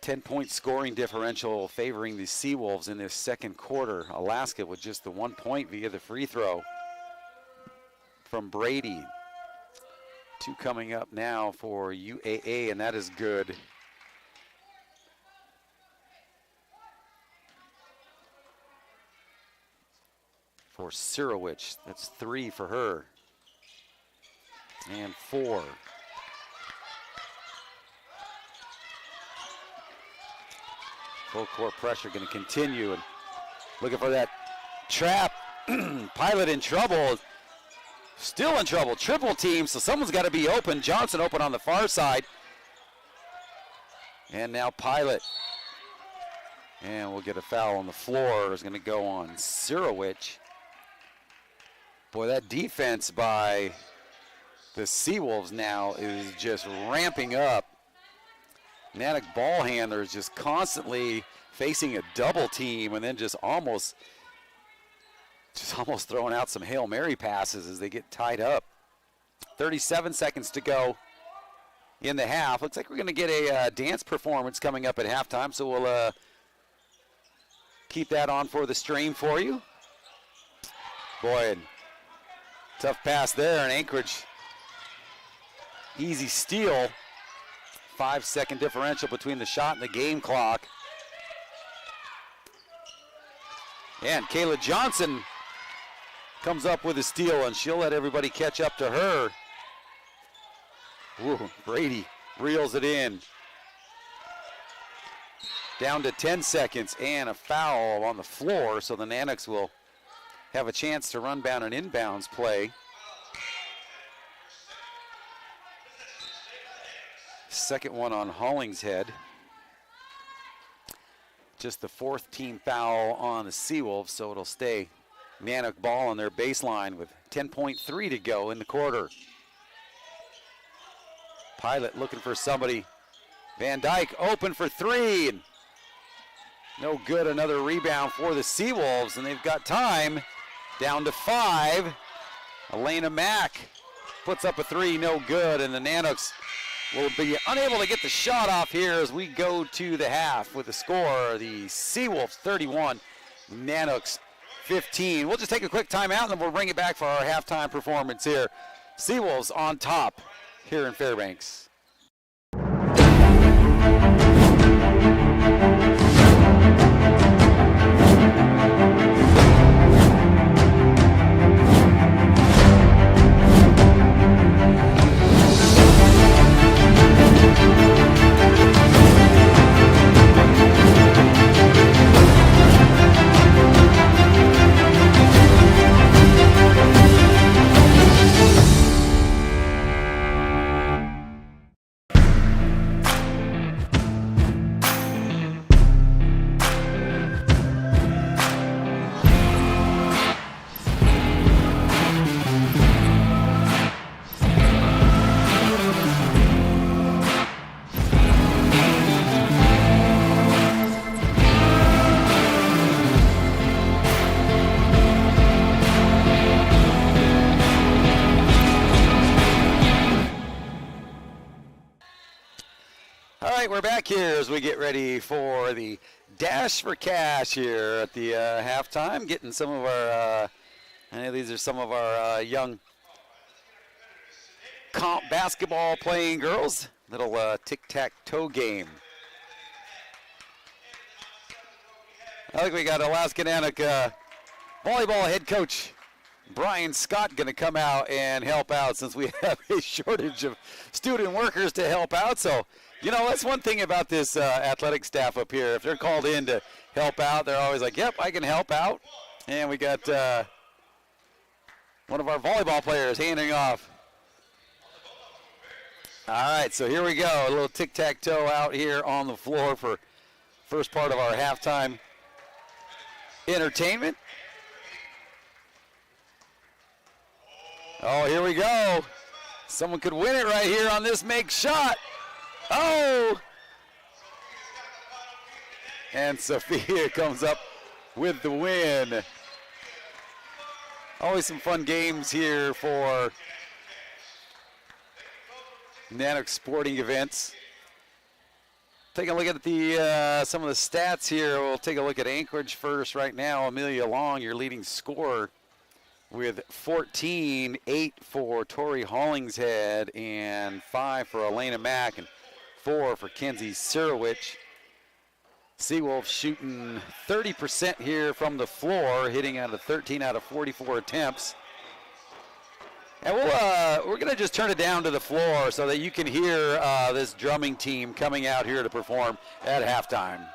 Speaker 1: Ten-point scoring differential favoring the Seawolves in this second quarter. Alaska with just the 1 point via the free throw from Brady. 2 coming up now for UAA, and that is good. For Sirowich, that's 3 for her. And 4. Full court pressure going to continue, and looking for that trap. Pilot in trouble, still in trouble. Triple team, so someone's got to be open. Johnson open on the far side. And now Pilot. And we'll get a foul on the floor. Is going to go on Sirowich. Boy, that defense by the Seawolves now is just ramping up. Natick ball handlers just constantly facing a double team, and then just almost throwing out some Hail Mary passes as they get tied up. 37 seconds to go in the half. Looks like we're going to get a dance performance coming up at halftime, so we'll keep that on for the stream for you. Boy, tough pass there, and Anchorage easy steal. 5-second differential between the shot and the game clock. And Kayla Johnson comes up with a steal, and she'll let everybody catch up to her. Ooh, Brady reels it in. Down to 10 seconds and a foul on the floor, so the Nanooks will have a chance to run down an inbounds play. Second one on Hollingshead. Just the 4th team foul on the Seawolves, so it'll stay Nanook ball on their baseline with 10.3 to go in the quarter. Pilot looking for somebody. Van Dyke open for 3. And no good, another rebound for the Seawolves, and they've got time. Down to 5. Elena Mack puts up a 3, no good, and the Nanooks will be unable to get the shot off here as we go to the half with the score, the Seawolves 31, Nanooks 15. We'll just take a quick timeout, and then we'll bring it back for our halftime performance here. Seawolves on top here in Fairbanks. right, we're back here as we get ready for the Dash for Cash here at the halftime. Getting some of our, I know these are some of our young comp basketball playing girls. Little tic-tac-toe game. I think we got Alaska-Anchorage volleyball head coach Brian Scott going to come out and help out since we have a shortage of student workers to help out. So, you know, that's one thing about this athletic staff up here. If they're called in to help out, they're always like, yep, I can help out. And we got one of our volleyball players handing off. All right, so here we go. A little tic-tac-toe out here on the floor for first part of our halftime entertainment. Oh, here we go. Someone could win it right here on this make shot. Oh! And Sophia comes up with the win. Always some fun games here for Nanook sporting events. Take a look at the some of the stats here. We'll take a look at Anchorage first right now. Amelia Long, your leading scorer, with 14, 8 for Tori Hollingshead, and 5 for Elena Mack, and 4 for Kenzie Sirowich. Seawolf shooting 30% here from the floor, hitting out of 13 out of 44 attempts. And we're going to just turn it down to the floor so that you can hear this drumming team coming out here to perform at halftime.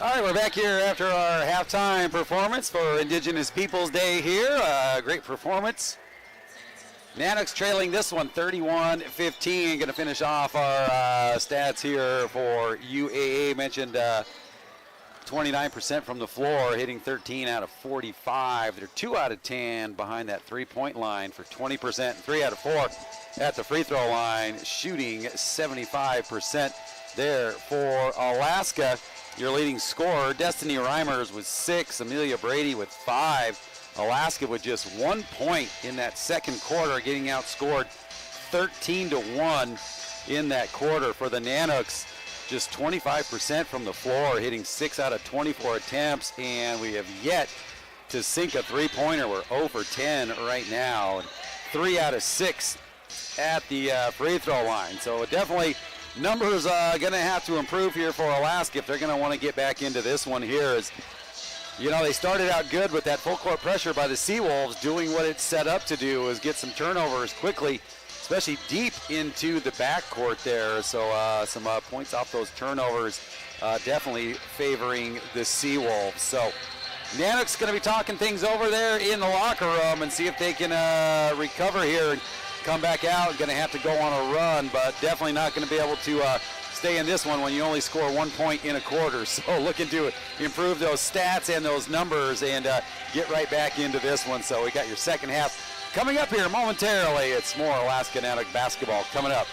Speaker 1: All right, we're back here after our halftime performance for Indigenous Peoples Day here. Great performance Nanook's trailing this one 31-15. Going to finish off our stats here for UAA. Mentioned 29% from the floor, hitting 13 out of 45. They're 2 out of 10 behind that three-point line for 20%, and 3 out of 4 at the free throw line, shooting 75% there for Alaska. Your leading scorer, Destiny Reimers with 6, Amelia Brady with 5. Alaska with just 1 point in that second quarter, getting outscored 13-1 in that quarter. For the Nanooks, just 25% from the floor, hitting 6 out of 24 attempts, and we have yet to sink a three-pointer. We're 0 for 10 right now, and 3 out of 6 at the free throw line. So definitely numbers going to have to improve here for Alaska if they're going to want to get back into this one here. As you know, they started out good with that full court pressure by the Seawolves, doing what it's set up to do, is get some turnovers quickly, especially deep into the backcourt there. So some points off those turnovers, definitely favoring the Seawolves. So Nanook's going to be talking things over there in the locker room and see if they can recover here and come back out. Going to have to go on a run, but definitely not going to be able to stay in this one when you only score 1 point in a quarter. So looking to improve those stats and those numbers and get right back into this one. So we got your second half coming up here momentarily. It's more Alaska-Nanook basketball coming up.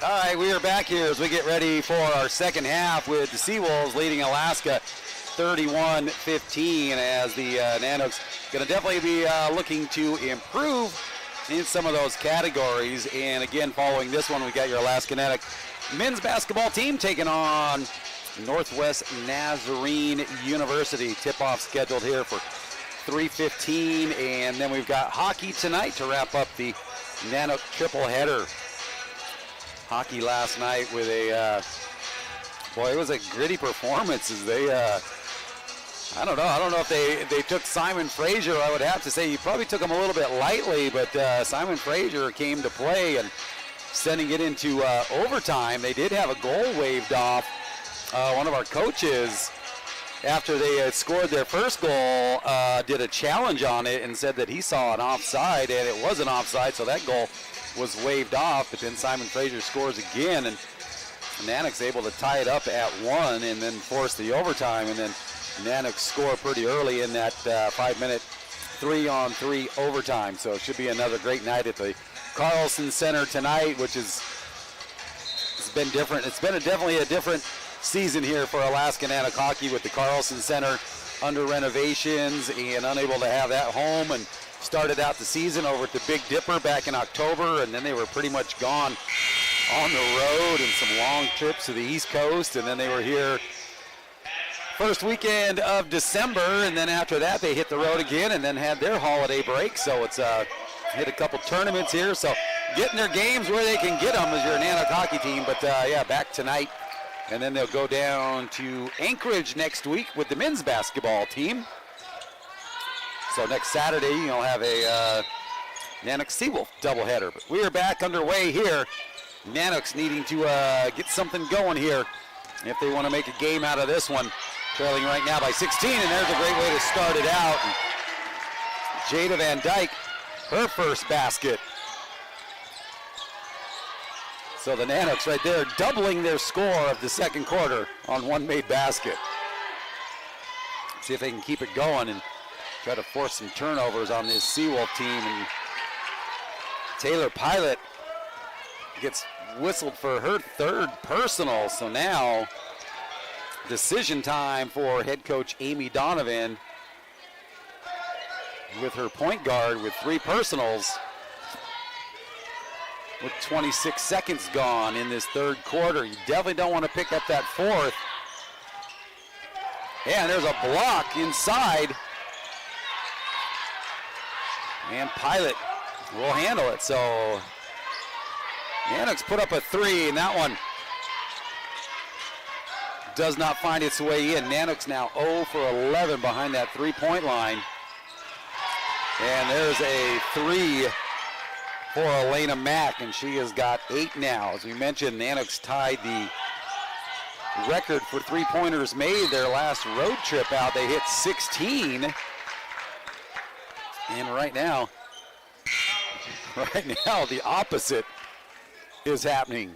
Speaker 1: All right, we are back here as we get ready for our second half with the Seawolves leading Alaska 31-15 as the Nanoks going to definitely be looking to improve in some of those categories. And again, following this one, we got your Alaska-Anchorage men's basketball team taking on Northwest Nazarene University. Tip-off scheduled here for 3:15, and then we've got hockey tonight to wrap up the Nanook triple header. Hockey last night with a, boy, it was a gritty performance as they, I don't know if they took Simon Fraser. I would have to say you probably took him a little bit lightly, but Simon Fraser came to play and sending it into overtime. They did have a goal waved off. One of our coaches, after they had scored their first goal, did a challenge on it and said that he saw an offside, and it was an offside, so that goal was waved off. But then Simon Fraser scores again, and Nannock's able to tie it up at 1 and then force the overtime, and then Nanook score pretty early in that 5-minute 3-on-3 overtime. So it should be another great night at the Carlson Center tonight, which it's been different. It's been definitely a different season here for Alaska Nanook hockey with the Carlson Center under renovations and unable to have that home, and started out the season over at the Big Dipper back in October, and then they were pretty much gone on the road and some long trips to the East Coast, and then they were here first weekend of December, and then after that they hit the road again and then had their holiday break. So it's hit a couple tournaments here, so getting their games where they can get them as your Nanook hockey team. But yeah, back tonight, and then they'll go down to Anchorage next week with the men's basketball team. So next Saturday you'll have a Nanook Seawolf doubleheader. But we are back underway here. Nanooks needing to get something going here if they want to make a game out of this one. Trailing right now by 16, and there's a great way to start it out. And Jada Van Dyke, her first basket. So the Nanooks right there doubling their score of the second quarter on one made basket. See if they can keep it going and try to force some turnovers on this Seawolf team. And Taylor Pilot gets whistled for her third personal. So now decision time for head coach Amy Donovan with her point guard with 3 personals with 26 seconds gone in this third quarter. You definitely don't want to pick up that fourth. And there's a block inside. And Pilot will handle it. So Nanooks put up a 3, and that one does not find its way in. Nanooks now 0 for 11 behind that 3-point line. And there's a 3 for Elena Mack, and she has got 8 now. As we mentioned, Nanooks tied the record for 3-pointers made their last road trip out. They hit 16. And right now the opposite is happening.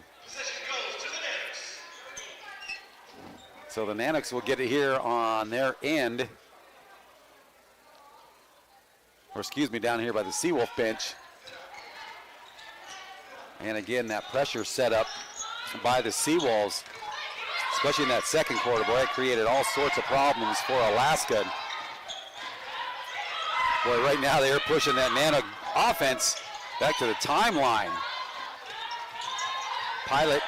Speaker 1: So the Nanooks will get it here on their end. Or excuse me, down here by the Seawolf bench. And again, that pressure set up by the Seawolves, especially in that second quarter. Boy, it created all sorts of problems for Alaska. Boy, right now they are pushing that Nanook offense back to the timeline. Pilot,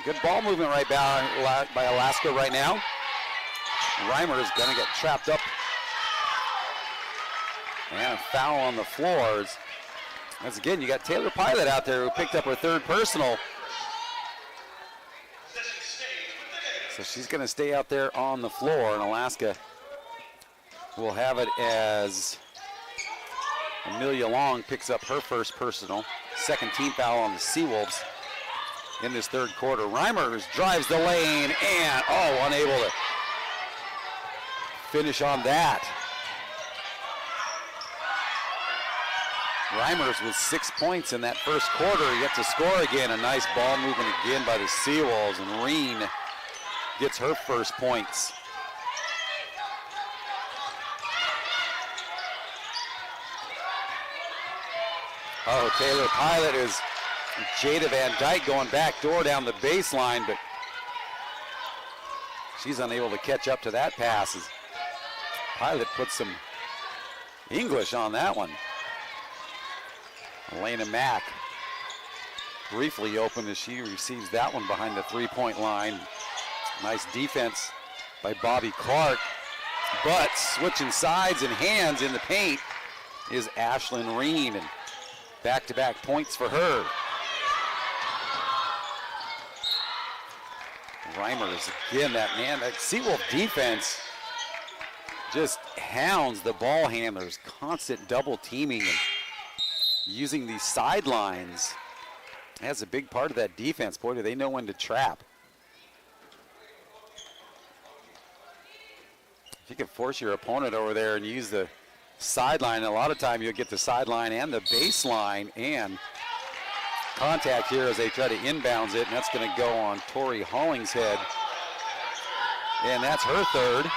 Speaker 1: good ball movement right by Alaska right now. Reimer is going to get trapped up. And a foul on the floors. Once again, you got Taylor Pilot out there who picked up her third personal. So she's going to stay out there on the floor, and Alaska will have it as Amelia Long picks up her first personal. Second team foul on the Seawolves in this third quarter. Reimers drives the lane and, unable to finish on that. Reimers with 6 points in that first quarter. Yet to score again. A nice ball movement again by the Seawolves, and Reen gets her first points. Oh, Taylor Pilot is Jada Van Dyke going back door down the baseline, but she's unable to catch up to that pass as Pilot puts some English on that one. Elena Mack briefly open as she receives that one behind the three-point line. Nice defense by Bobby Clark, but switching sides and hands in the paint is Ashlyn Reen, and back-to-back points for her. Reimers again, that Seawolf defense just hounds the ball handlers, constant double teaming and using these sidelines. That's a big part of that defense. Boy, do they know when to trap. If you can force your opponent over there and use the sideline, a lot of time you'll get the sideline and the baseline, and contact here as they try to inbounds it, and that's going to go on Tori Hollingshead. And that's her third.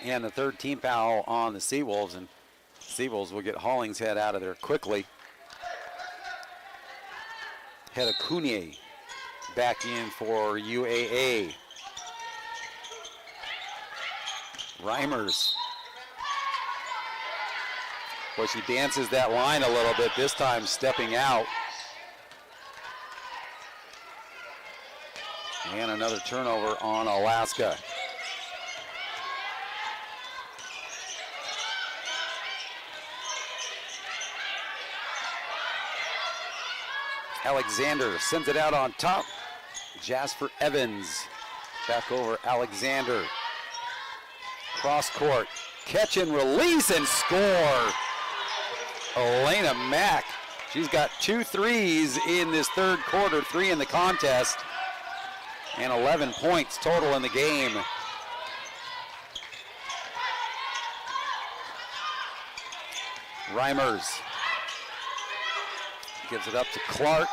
Speaker 1: And the third team foul on the Seawolves, and Seawolves will get Hollingshead out of there quickly. Hedekune back in for UAA. Reimers. Boy, she dances that line a little bit, this time stepping out. And another turnover on Alaska. Alexander sends it out on top. Jasper Evans back over Alexander. Cross court, catch and release and score. Elena Mack, she's got 2 threes in this third quarter, 3 in the contest, and 11 points total in the game. Reimers gives it up to Clark.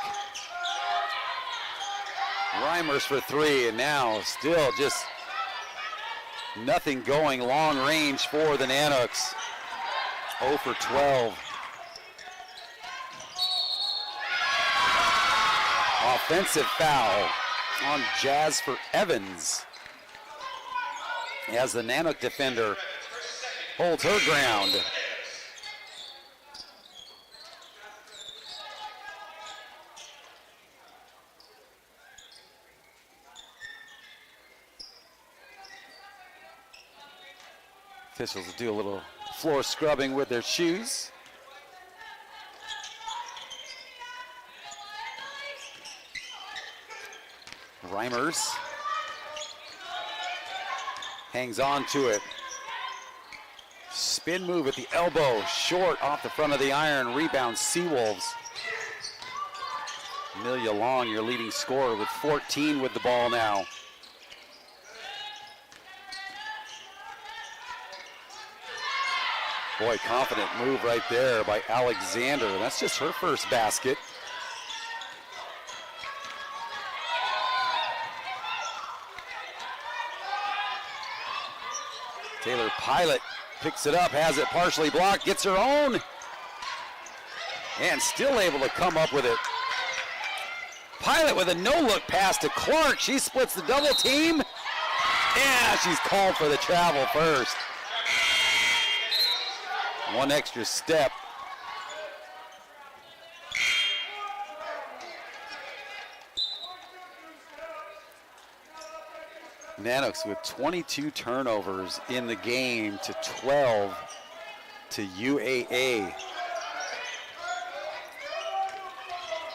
Speaker 1: Reimers for 3, and now still just nothing going long range for the Nanooks. 0 for 12. Offensive foul on Jasper Evans as the Nanook defender holds her ground. Officials will do a little floor scrubbing with their shoes. Reimers hangs on to it. Spin move at the elbow, short off the front of the iron, rebound Seawolves. Amelia Long, your leading scorer, with 14 with the ball now. Boy, confident move right there by Alexander. That's just her first basket. Taylor Pilot picks it up, has it partially blocked, gets her own, and still able to come up with it. Pilot with a no-look pass to Clark. She splits the double team. Yeah, she's called for the travel first. One extra step. Nanooks with 22 turnovers in the game to 12 to UAA.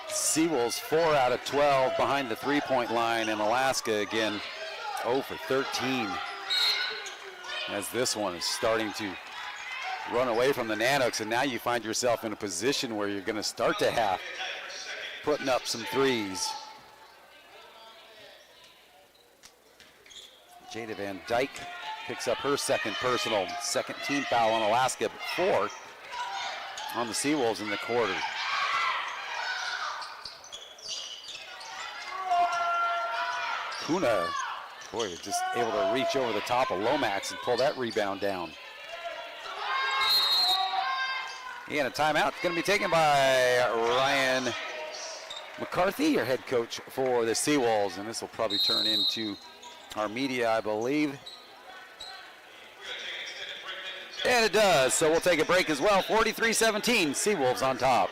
Speaker 1: Seawolves 4 out of 12 behind the three-point line, and Alaska again 0 for 13 as this one is starting to run away from the Nanooks, and now you find yourself in a position where you're going to start to have putting up some threes. Jada Van Dyke picks up her second personal, second team foul on Alaska, but 4 on the Seawolves in the quarter. Kuna, boy, just able to reach over the top of Lomax and pull that rebound down. And a timeout going to be taken by Ryan Ryan McCarthy, your head coach for the Seawolves, and this will probably turn into our media, I believe. And it does, so we'll take a break as well. 43-17, Seawolves on top.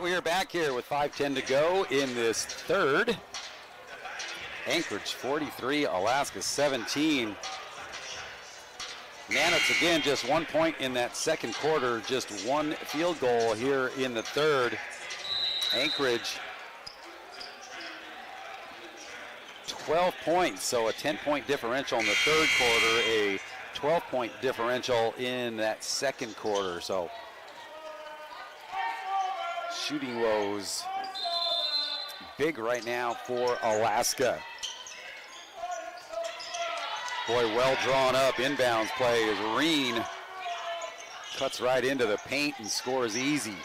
Speaker 1: We are back here with 5:10 to go in this third. Anchorage 43, Alaska 17. Nanoks again just 1 point in that second quarter, just one field goal here in the third. Anchorage 12 points, so a 10-point differential in the third quarter, a 12-point differential in that second quarter. So shooting woes big right now for Alaska. Boy, well drawn up inbounds play as Reen cuts right into the paint and scores easy.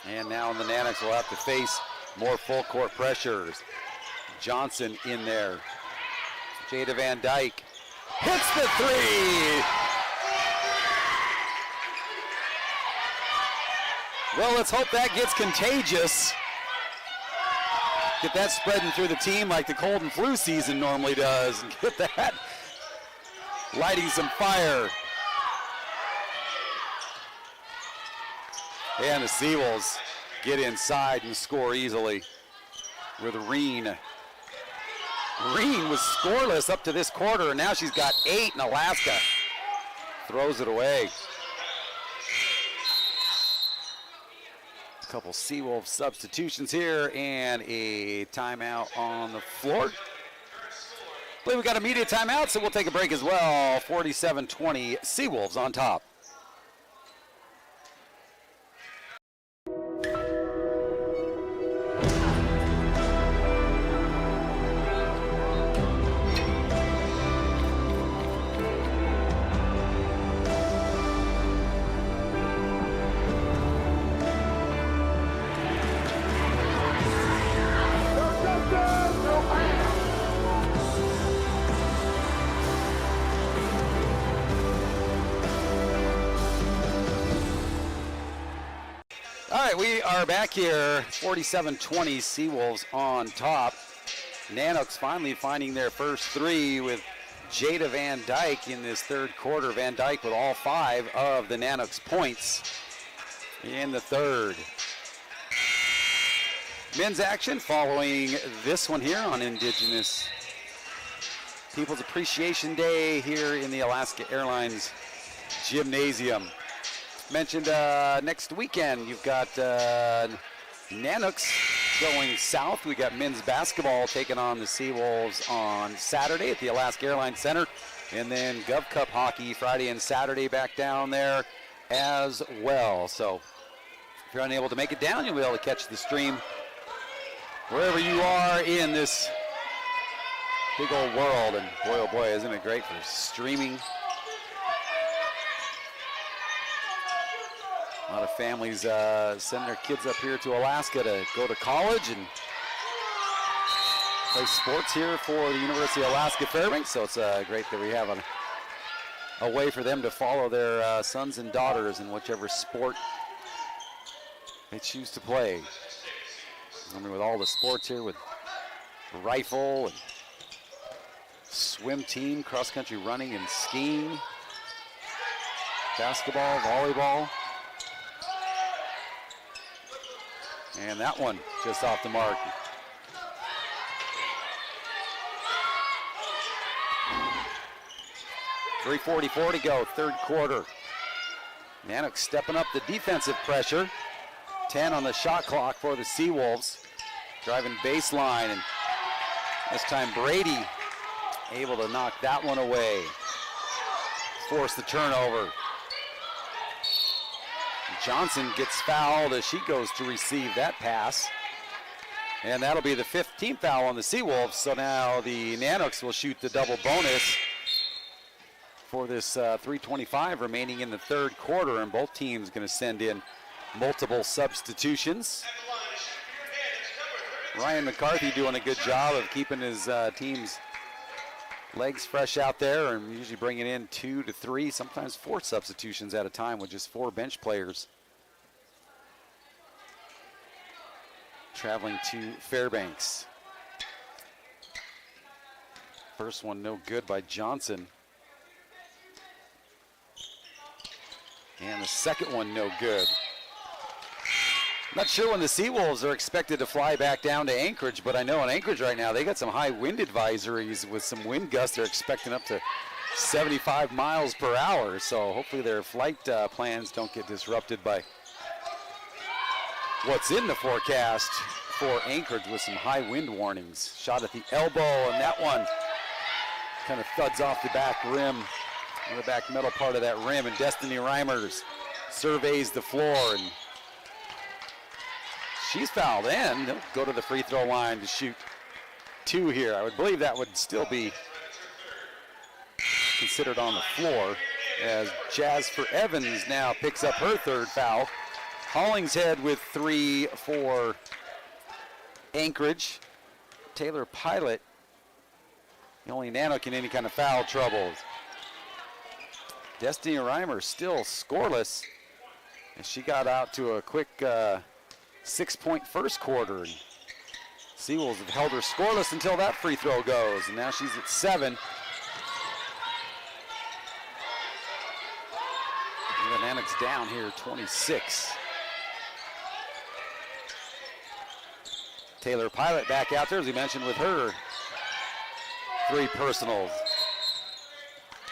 Speaker 1: And now the Nanoks will have to face more full court pressures. Johnson in there. Jada Van Dyke hits the three. Well, let's hope that gets contagious. Get that spreading through the team like the cold and flu season normally does, and get that lighting some fire. And the Seawolves get inside and score easily with Reen. Reen was scoreless up to this quarter, and now she's got 8, and Alaska throws it away. Couple Seawolves substitutions here and a timeout on the floor. I believe we got a media timeout, so we'll take a break as well. 47-20, Seawolves on top. We are back here, 47-20, Seawolves on top. Nanoks finally finding their first three with Jada Van Dyke in this third quarter. Van Dyke with all 5 of the Nanoks points in the third. Men's action following this one here on Indigenous Peoples Appreciation Day here in the Alaska Airlines Gymnasium. Mentioned next weekend, you've got Nanoks going south. We got men's basketball taking on the Seawolves on Saturday at the Alaska Airlines Center. And then Gov Cup hockey Friday and Saturday back down there as well. So if you're unable to make it down, you'll be able to catch the stream wherever you are in this big old world. And boy, oh boy, isn't it great for streaming. A lot of families send their kids up here to Alaska to go to college and play sports here for the University of Alaska Fairbanks. So it's great that we have a way for them to follow their sons and daughters in whichever sport they choose to play. I mean, with all the sports here, with rifle and swim team, cross-country running and skiing, basketball, volleyball. And that one just off the mark. .344 to go, third quarter. Nanook stepping up the defensive pressure. 10 on the shot clock for the Seawolves. Driving baseline, and this time Brady able to knock that one away. Force the turnover. Johnson gets fouled as she goes to receive that pass. And that'll be the 15th foul on the Seawolves. So now the Nanooks will shoot the double bonus for this 3:25 remaining in the third quarter, and both teams going to send in multiple substitutions. Ryan McCarthy doing a good job of keeping his team's legs fresh out there, and usually bringing in 2 to 3, sometimes 4 substitutions at a time with just 4 bench players. Traveling to Fairbanks. First one no good by Johnson. And the second one no good. Not sure when the Seawolves are expected to fly back down to Anchorage, but I know in Anchorage right now they got some high wind advisories with some wind gusts. They're expecting up to 75 miles per hour, so hopefully their flight plans don't get disrupted by what's in the forecast for Anchorage with some high wind warnings. Shot at the elbow, and that one kind of thuds off the back rim, the back metal part of that rim, and Destiny Reimers surveys the floor, and she's fouled, and they'll go to the free throw line to shoot 2 here. I would believe that would still be considered on the floor, as Jasper Evans now picks up her third foul. Hollingshead with 3 for Anchorage. Taylor Pilot, the only Nanook in any kind of foul trouble. Destiny Reimer still scoreless, and she got out to a quick 6-point first quarter. Seawolves have held her scoreless until that free throw goes, and now she's at 7. And the Nanooks down here, 26. Taylor Pilot back out there, as we mentioned, with her 3 personals.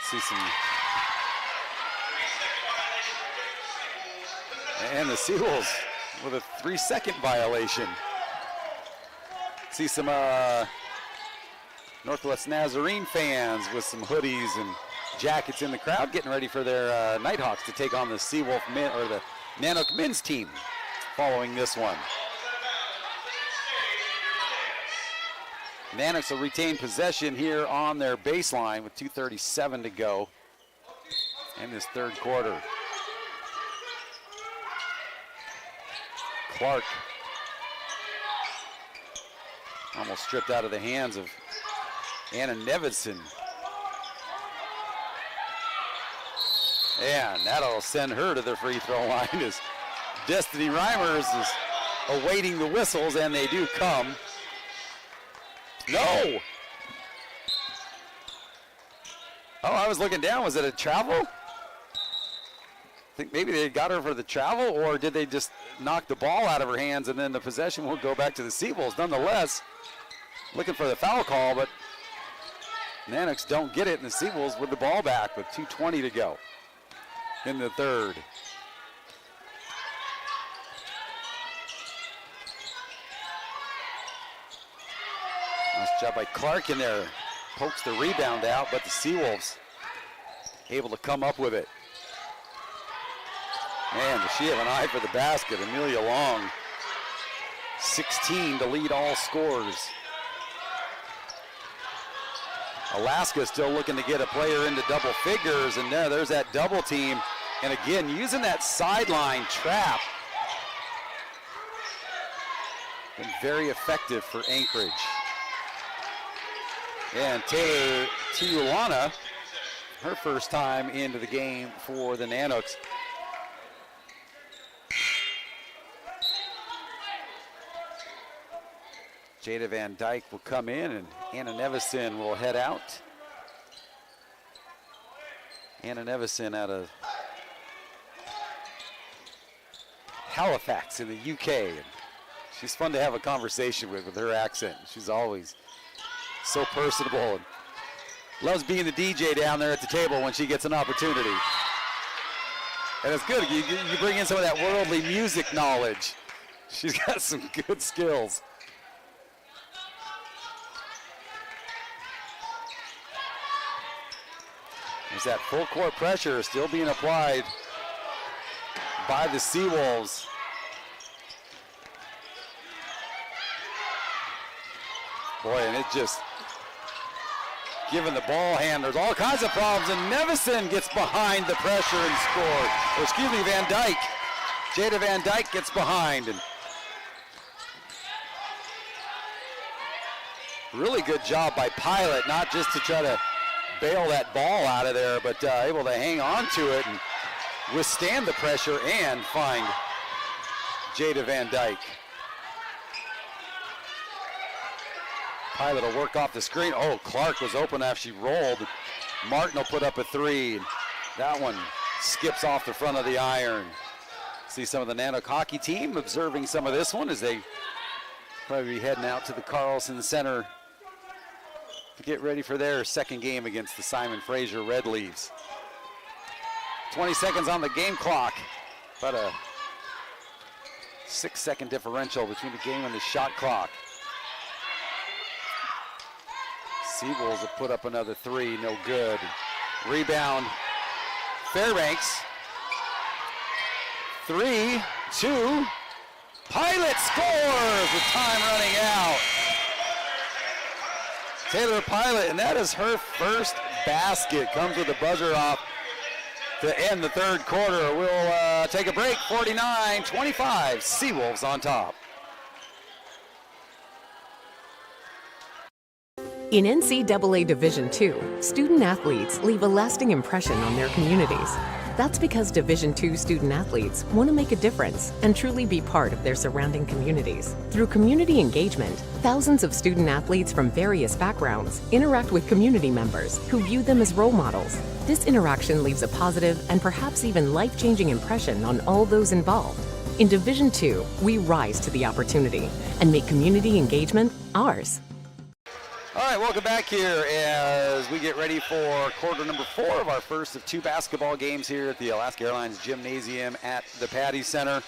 Speaker 1: See some. And the Seawolves with a 3-second violation. See some Northwest Nazarene fans with some hoodies and jackets in the crowd, getting ready for their Nighthawks to take on the Seawolf men, or the Nanook men's team following this one. Nanooks will retain possession here on their baseline with 2:37 to go in this third quarter. Clark almost stripped out of the hands of Anna Nevinson. And that'll send her to the free throw line as Destiny Reimers is awaiting the whistles, and they do come. No! Oh, I was looking down. Was it a travel? I think maybe they got her for the travel, or did they just knock the ball out of her hands and then the possession will go back to the Seawolves? Nonetheless, looking for the foul call, but Nanooks don't get it, and the Seawolves with the ball back with 2:20 to go in the third. Nice job by Clark in there. Pokes the rebound out, but the Seawolves able to come up with it. Man, does she have an eye for the basket. Amelia Long, 16 to lead all scorers. Alaska still looking to get a player into double figures, and there's that double team. And again, using that sideline trap. Been very effective for Anchorage. And Taylor Tijuana, her first time into the game for the Nanooks. Jada Van Dyke will come in, and Anna Nevison will head out. Anna Nevison out of Halifax in the UK. She's fun to have a conversation with her accent. She's always so personable and loves being the DJ down there at the table when she gets an opportunity. And it's good. You bring in some of that worldly music knowledge. She's got some good skills. There's that full court pressure still being applied by the Seawolves. Boy, and it just giving the ball handlers all kinds of problems, and Nevison gets behind the pressure and scored. Or excuse me, Van Dyke. Jada Van Dyke gets behind. And really good job by Pilot, not just to try to bail that ball out of there, but able to hang on to it and withstand the pressure and find Jada Van Dyke. Pilot will work off the screen. Oh, Clark was open after she rolled. Martin will put up a three. That one skips off the front of the iron. See some of the Nanook hockey team observing some of this one as they probably be heading out to the Carlson Center to get ready for their second game against the Simon Fraser Red Leaves. 20 seconds on the game clock. About a 6-second differential between the game and the shot clock. Seawolves have put up another three, no good. Rebound, Fairbanks. 3-2. Pilot scores with time running out. Taylor Pilot, and that is her first basket. Comes with a buzzer off to end the third quarter. We'll take a break. 49-25, Seawolves on top.
Speaker 17: In NCAA Division II, student athletes leave a lasting impression on their communities. That's because Division II student athletes want to make a difference and truly be part of their surrounding communities. Through community engagement, thousands of student athletes from various backgrounds interact with community members who view them as role models. This interaction leaves a positive and perhaps even life-changing impression on all those involved. In Division II, we rise to the opportunity and make community engagement ours.
Speaker 1: All right, welcome back here as we get ready for quarter number 4 of our first of 2 basketball games here at the Alaska Airlines Gymnasium at the Patty Center.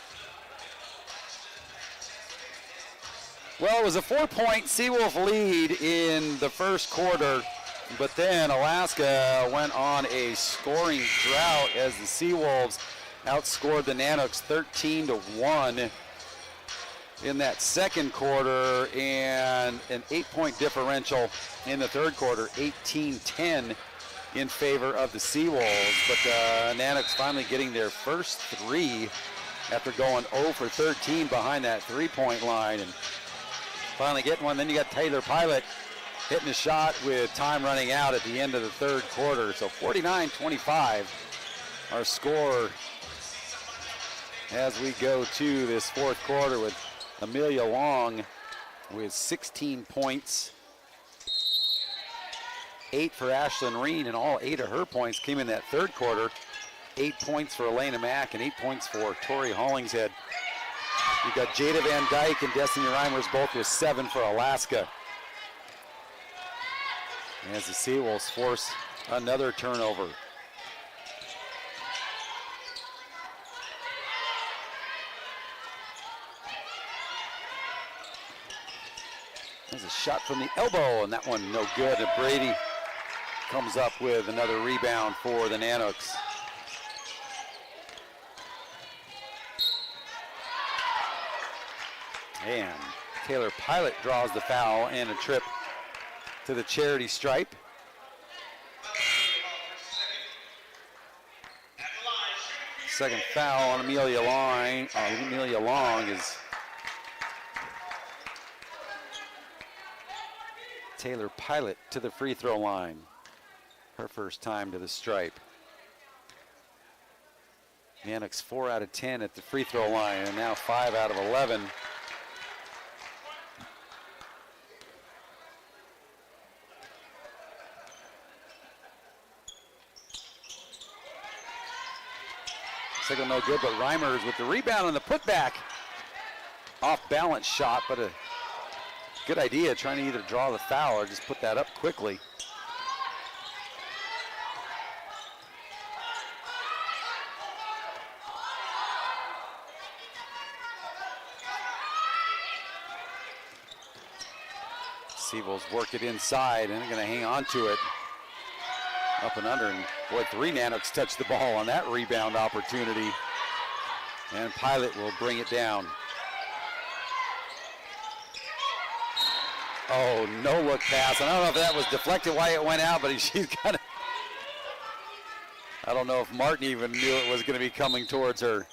Speaker 1: Well, it was a 4-point Seawolf lead in the first quarter, but then Alaska went on a scoring drought as the Seawolves outscored the Nanooks 13-1. In that second quarter, and an 8-point differential in the third quarter, 18-10 in favor of the Seawolves. But Nanooks finally getting their first 3 after going 0 for 13 behind that 3-point line, and finally getting one. Then you got Taylor Pilot hitting a shot with time running out at the end of the third quarter. So 49-25, our score as we go to this fourth quarter, with Amelia Long with 16 points, 8 for Ashlyn Reen, and all 8 of her points came in that third quarter. 8 points for Elena Mack and 8 points for Tori Hollingshead. You've got Jada Van Dyke and Destiny Reimers both with 7 for Alaska. As the Seawolves force another turnover. There's a shot from the elbow, and that one no good. And Brady comes up with another rebound for the Nanooks. And Taylor Pilot draws the foul and a trip to the charity stripe. Second foul on Amelia Long. Amelia Long is Taylor Pilot to the free throw line. Her first time to the stripe. Nanooks 4 out of 10 at the free throw line, and now 5 out of 11. Second no good, but Reimers with the rebound and the putback. off-balance shot, but a good idea trying to either draw the foul or just put that up quickly. Siebel's work it inside and they're going to hang on to it. Up and under, and boy, 3 Nanoks touched the ball on that rebound opportunity. And Pilot will bring it down. Oh, no look pass. And I don't know if that was deflected why it went out, but she's got it. I don't know if Martin even knew it was going to be coming towards her.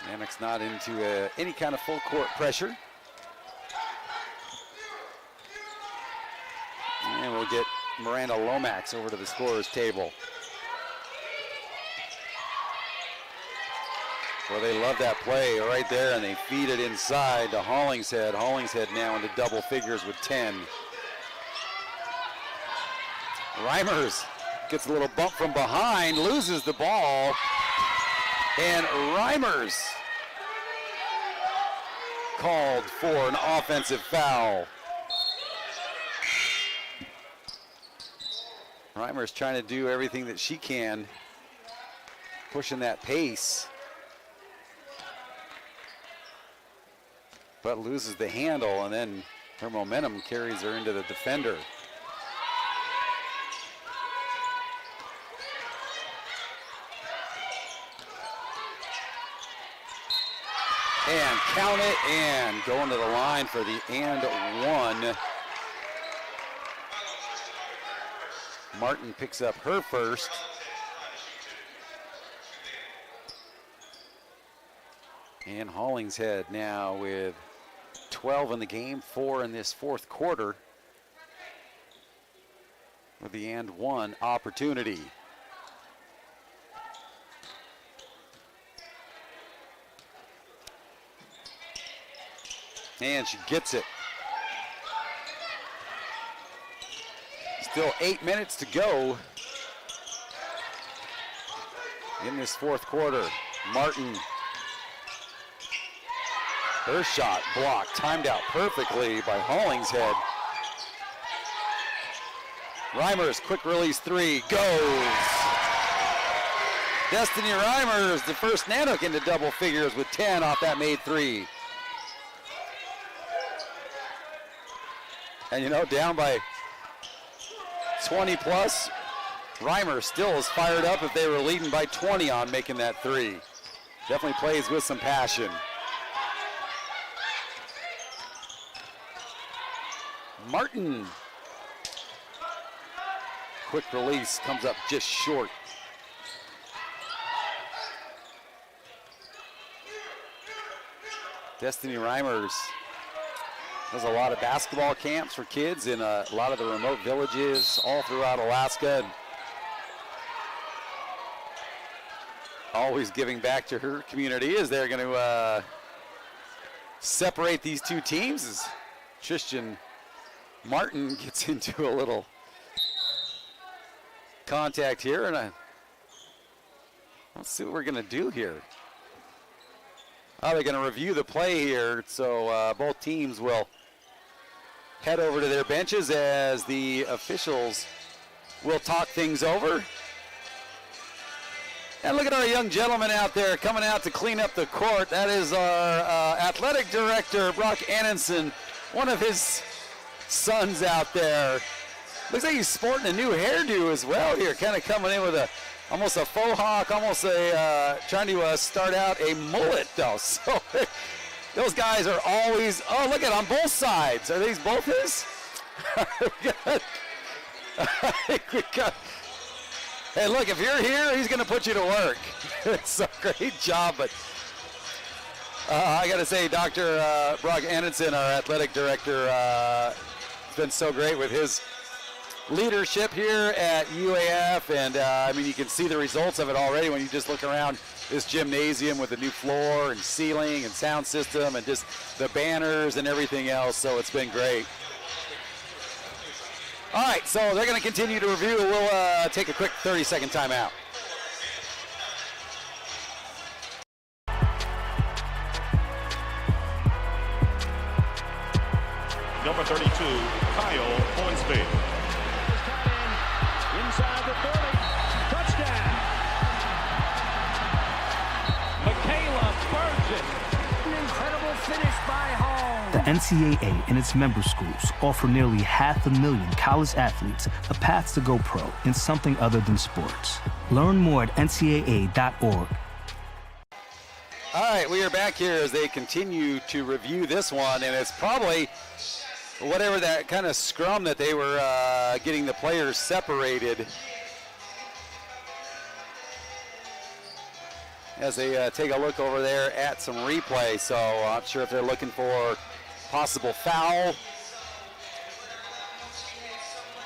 Speaker 1: Nanok's not into any kind of full court pressure. And we'll get Miranda Lomax over to the scorer's table. Well, they love that play right there, and they feed it inside to Hollingshead. Hollingshead now into double figures with 10. Reimers gets a little bump from behind, loses the ball, and Reimers called for an offensive foul. Reimers trying to do everything that she can, pushing that pace, but loses the handle, and then her momentum carries her into the defender. And count it, and going to the line for the and one. Martin picks up her first. And Hollingshead now with 12 in the game, 4 in this fourth quarter, with the and one opportunity. And she gets it. Still 8 minutes to go in this fourth quarter. Martin, her shot blocked, timed out perfectly by Hollingshead. Reimers, quick release 3, goes. Destiny Reimers, the first Nanook into double figures with 10 off that made 3. And you know, down by 20 plus, Reimers still is fired up if they were leading by 20 on making that 3. Definitely plays with some passion. Martin. Quick release, comes up just short. Destiny Reimers does a lot of basketball camps for kids in a lot of the remote villages all throughout Alaska. Always giving back to her community. Is they're going to separate these two teams as Tristan Martin gets into a little contact here, and let's see what we're going to do here. They're going to review the play here, so both teams will head over to their benches as the officials will talk things over. And look at our young gentleman out there coming out to clean up the court. That is our athletic director, Brock Annenson, one of his sons out there. Looks like he's sporting a new hairdo as well here, kind of coming in with almost a faux hawk, almost trying to start out a mullet though. So those guys are always, oh, look at on both sides. Are these both his? I think we got, hey, look, if you're here, he's going to put you to work. It's a great job, but I got to say, Dr. Brock Annenson, our athletic director, has been so great with his leadership here at UAF, and I mean, you can see the results of it already when you just look around this gymnasium with the new floor and ceiling and sound system and just the banners and everything else, so it's been great. All right, so they're going to continue to review. We'll take a quick 30-second timeout.
Speaker 18: Number 32, Kyle Hornsby.
Speaker 19: Inside the 30, touchdown. Michaela Burgess. An incredible finish by Hall.
Speaker 20: The NCAA and its member schools offer nearly 500,000 college athletes a path to go pro in something other than sports. Learn more at ncaa.org.
Speaker 1: All right, we are back here as they continue to review this one, and it's probably whatever that kind of scrum that they were getting the players separated as they take a look over there at some replay. So I'm not sure if they're looking for possible foul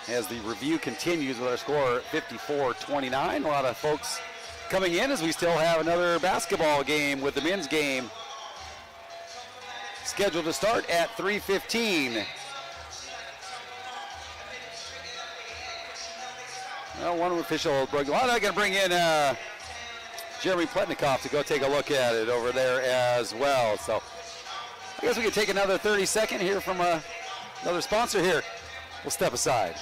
Speaker 1: as the review continues with our score 54-29. A lot of folks coming in as we still have another basketball game with the men's game scheduled to start at 3:15. Well, one official broke. Well, they're going to bring in Jeremy Pletnikoff to go take a look at it over there as well. So I guess we could take another 30-second here from another sponsor here. We'll step aside.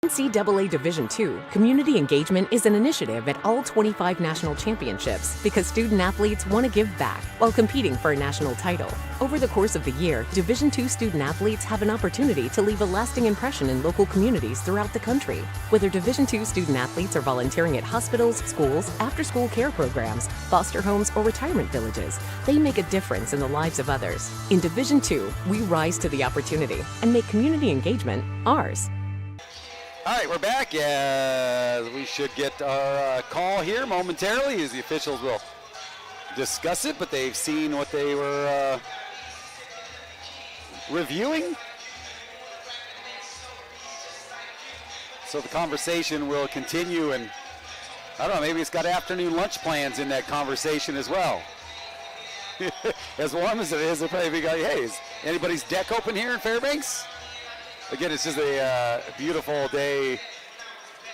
Speaker 17: NCAA Division II, community engagement is an initiative at all 25 national championships because student athletes want to give back while competing for a national title. Over the course of the year, Division II student athletes have an opportunity to leave a lasting impression in local communities throughout the country. Whether Division II student athletes are volunteering at hospitals, schools, after-school care programs, foster homes, or retirement villages, they make a difference in the lives of others. In Division II, we rise to the opportunity and make community engagement ours.
Speaker 1: All right, we're back. We should get our call here momentarily as the officials will discuss it, but they've seen what they were reviewing. So the conversation will continue, and I don't know, maybe it's got afternoon lunch plans in that conversation as well. As warm as it is, they'll probably be going, hey, is anybody's deck open here in Fairbanks? Again, it's just a beautiful day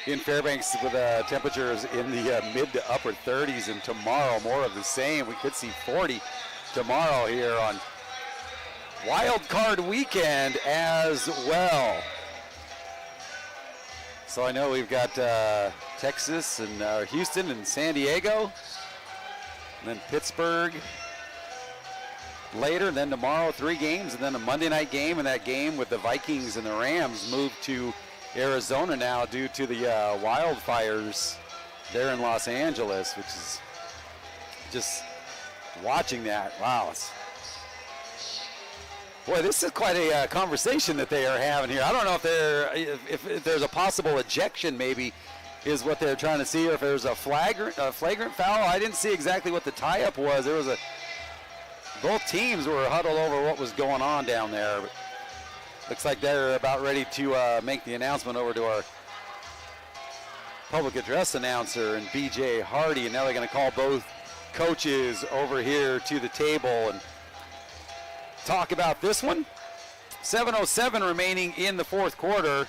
Speaker 1: in Fairbanks with temperatures in the mid to upper 30s, and tomorrow more of the same. We could see 40 tomorrow here on Wild Card Weekend as well. So I know we've got Texas and Houston and San Diego, and then Pittsburgh later, and then tomorrow 3 games, and then a Monday night game, and that game with the Vikings and the Rams moved to Arizona now due to the wildfires there in Los Angeles, which is just watching that. Wow. Boy, this is quite a conversation that they are having here. I don't know if there's a possible ejection maybe is what they're trying to see, or if there's a flagrant foul. I didn't see exactly what the tie-up was. There was both teams were huddled over what was going on down there. But looks like they're about ready to make the announcement over to our public address announcer and BJ Hardy, and now they're going to call both coaches over here to the table and talk about this one. 7:07 remaining in the fourth quarter.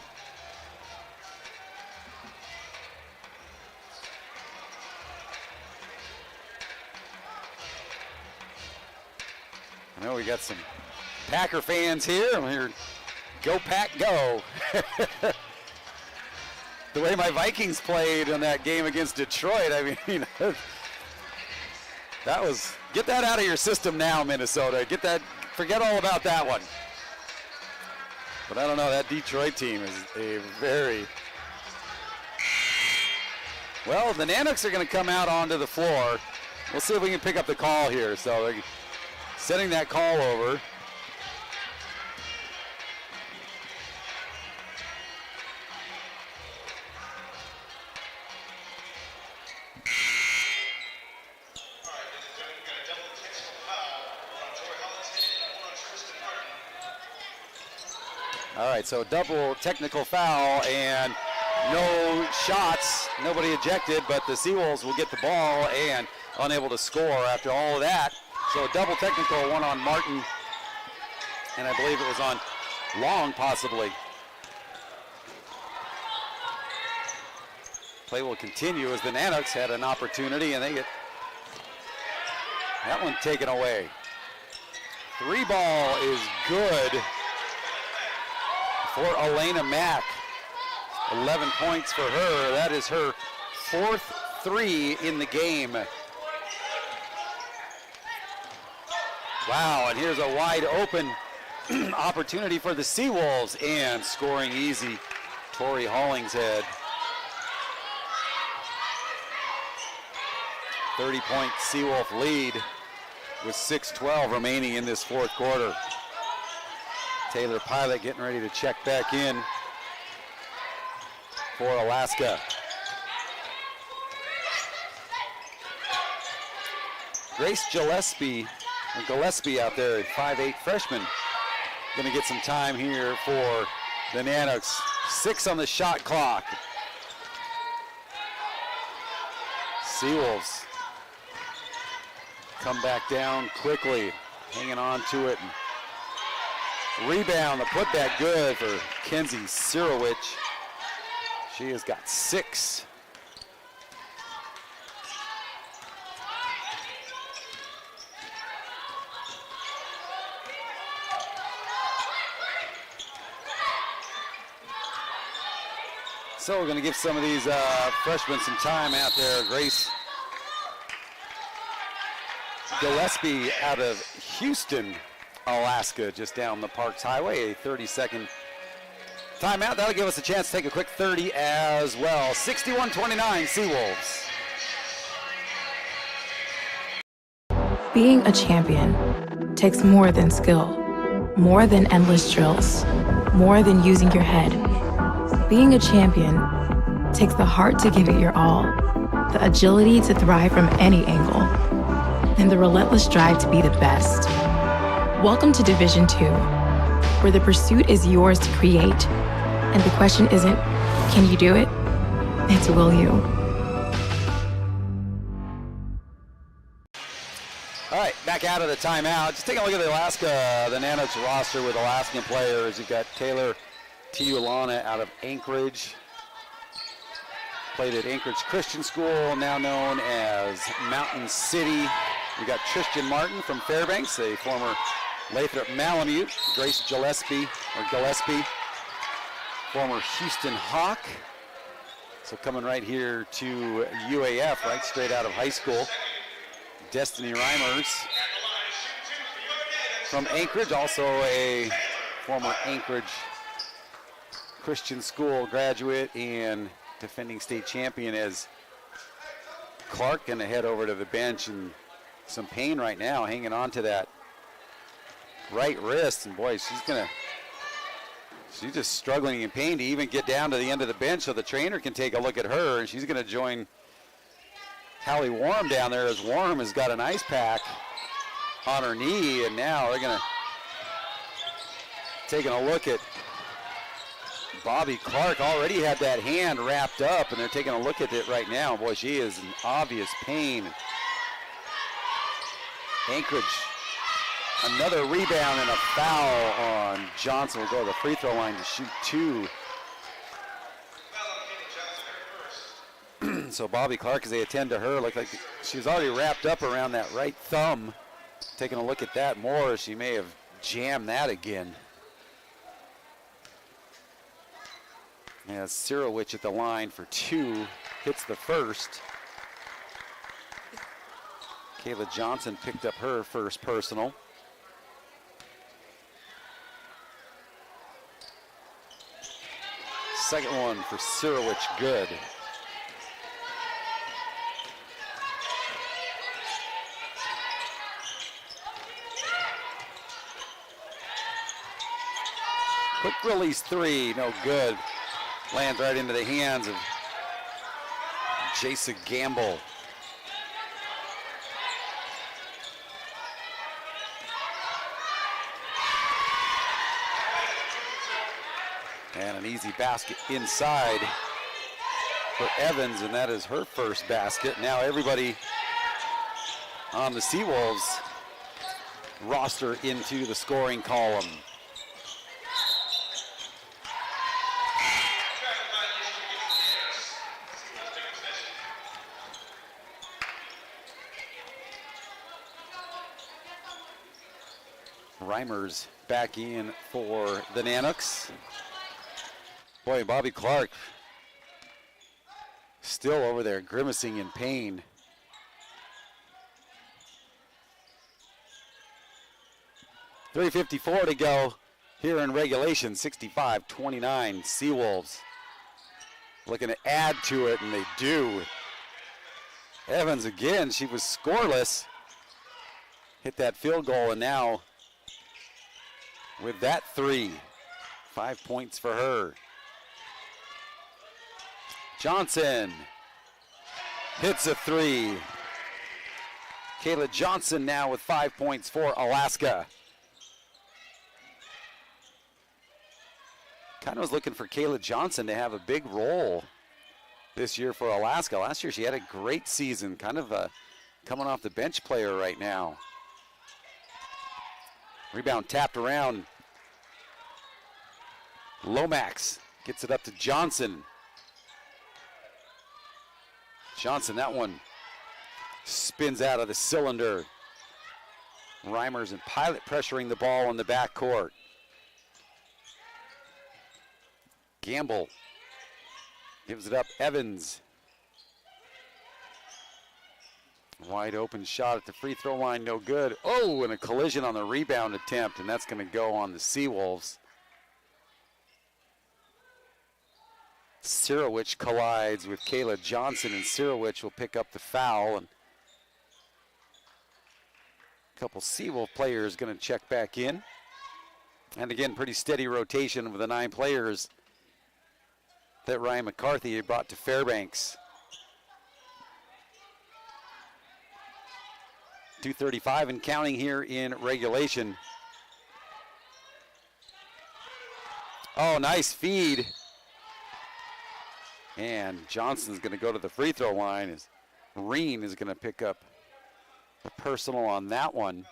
Speaker 1: I know we got some Packer fans here. I'm here, go Pack, go. The way my Vikings played in that game against Detroit, I mean, that was, get that out of your system now, Minnesota. Forget all about that one. But I don't know, that Detroit team is a very, well, the Nanooks are going to come out onto the floor. We'll see if we can pick up the call here. So they're sending that call over. All right, so double technical foul and no shots, nobody ejected, but the Seawolves will get the ball and unable to score after all of that. So double technical, one on Martin, and I believe it was on long possibly. Play will continue as the Nanoks had an opportunity and they get that one taken away. 3 ball is good for Elena Mack. 11 points for her. That is her 4th 3 in the game. Wow, and here's a wide open opportunity for the Seawolves, and scoring easy, Tori Hollingshead. 30-point Seawolf lead with 6:12 remaining in this 4th quarter. Taylor Pilot getting ready to check back in for Alaska. Grace Gillespie out there, 5'8" freshman, gonna get some time here for the Nanoks. 6 on the shot clock. Seawolves come back down quickly, hanging on to it. And rebound, the putback good for Kenzie Sirowich. She has got 6. So we're going to give some of these freshmen some time out there. Grace Gillespie out of Houston, Alaska, just down the Parks Highway, a 30-second timeout. That'll give us a chance to take a quick 30 as well. 61-29 Seawolves.
Speaker 15: Being a champion takes more than skill, more than endless drills, more than using your head. Being a champion takes the heart to give it your all, the agility to thrive from any angle, and the relentless drive to be the best. Welcome to Division II, where the pursuit is yours to create, and the question isn't, can you do it? It's, will you?
Speaker 1: All right, back out of the timeout. Just taking a look at the Nanoks roster with Alaskan players. You've got Taylor Tiulana out of Anchorage. Played at Anchorage Christian School, now known as Mountain City. We got Tristan Martin from Fairbanks, a former Lathrop Malamute. Grace Gillespie, former Houston Hawk. So coming right here to UAF, right straight out of high school. Destiny Reimers from Anchorage, also a former Anchorage Christian School graduate and defending state champion as Clark going to head over to the bench, and some pain right now, hanging on to that right wrist, and boy, she's just struggling in pain to even get down to the end of the bench so the trainer can take a look at her, and she's going to join Hallie Warm down there, as Warm has got an ice pack on her knee, and now they're going to taking a look at Bobby Clark. Already had that hand wrapped up, and they're taking a look at it right now. Boy, she is in obvious pain. Anchorage, another rebound and a foul on Johnson. Will go to the free throw line to shoot 2. So Bobby Clark, as they attend to her, looked like she's already wrapped up around that right thumb. Taking a look at that more, she may have jammed that again. Yeah, Sirowich at the line for 2, hits the first. Kayla Johnson picked up her first personal. Second one for Sirowich, good. Quick release 3, no good. Lands right into the hands of Jason Gamble. And an easy basket inside for Evans, and that is her first basket. Now everybody on the Seawolves roster into the scoring column. Reimers back in for the Nanooks. Boy, Bobby Clark still over there grimacing in pain. .354 to go here in regulation, 65-29. Seawolves looking to add to it, and they do. Evans again, she was scoreless. Hit that field goal, and now with that 3, 5 points for her. Johnson hits a 3. Kayla Johnson now with 5 points for Alaska. Kind of was looking for Kayla Johnson to have a big role this year for Alaska. Last year she had a great season, kind of coming off the bench player right now. Rebound tapped around. Lomax gets it up to Johnson. Johnson, that one spins out of the cylinder. Reimers and Pilot pressuring the ball in the backcourt. Gamble gives it up. Evans. Wide open shot at the free throw line, no good. Oh, and a collision on the rebound attempt, and that's going to go on the Seawolves. Sirowich collides with Kayla Johnson, and Sirowich will pick up the foul. And a couple Seawolf players going to check back in. And again, pretty steady rotation with the 9 players that Ryan McCarthy brought to Fairbanks. 2:35 and counting here in regulation. Oh, nice feed. And Johnson's going to go to the free throw line as Reen is going to pick up a personal on that one.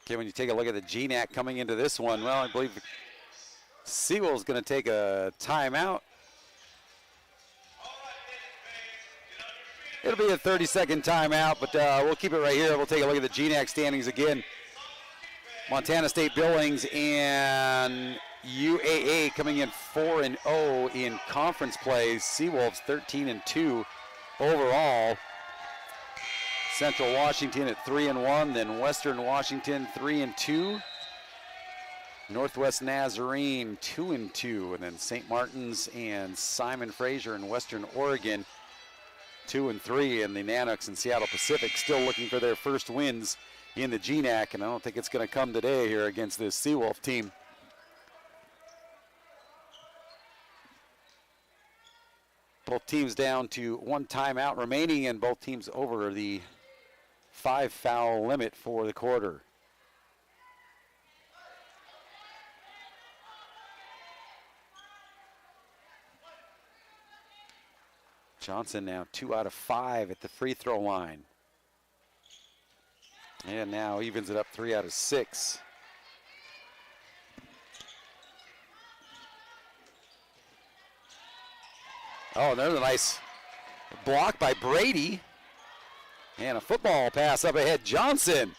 Speaker 1: Okay, when you take a look at the GNAC coming into this one, well, I believe Sewell is going to take a timeout. It'll be a 30-second timeout, but we'll keep it right here. We'll take a look at the GNAC standings again. Montana State Billings and UAA coming in 4-0 in conference play. Seawolves 13-2 overall. Central Washington at 3-1, then Western Washington 3-2. Northwest Nazarene 2-2, and then St. Martin's and Simon Fraser in Western Oregon 2-3, and the Nanooks and Seattle Pacific still looking for their first wins in the GNAC, and I don't think it's going to come today here against this Seawolf team. Both teams down to 1 timeout remaining, and both teams over the 5-foul limit for the quarter. Johnson now 2 out of 5 at the free throw line. And now evens it up 3 out of 6. Oh, there's a nice block by Brady. And a football pass up ahead. Johnson.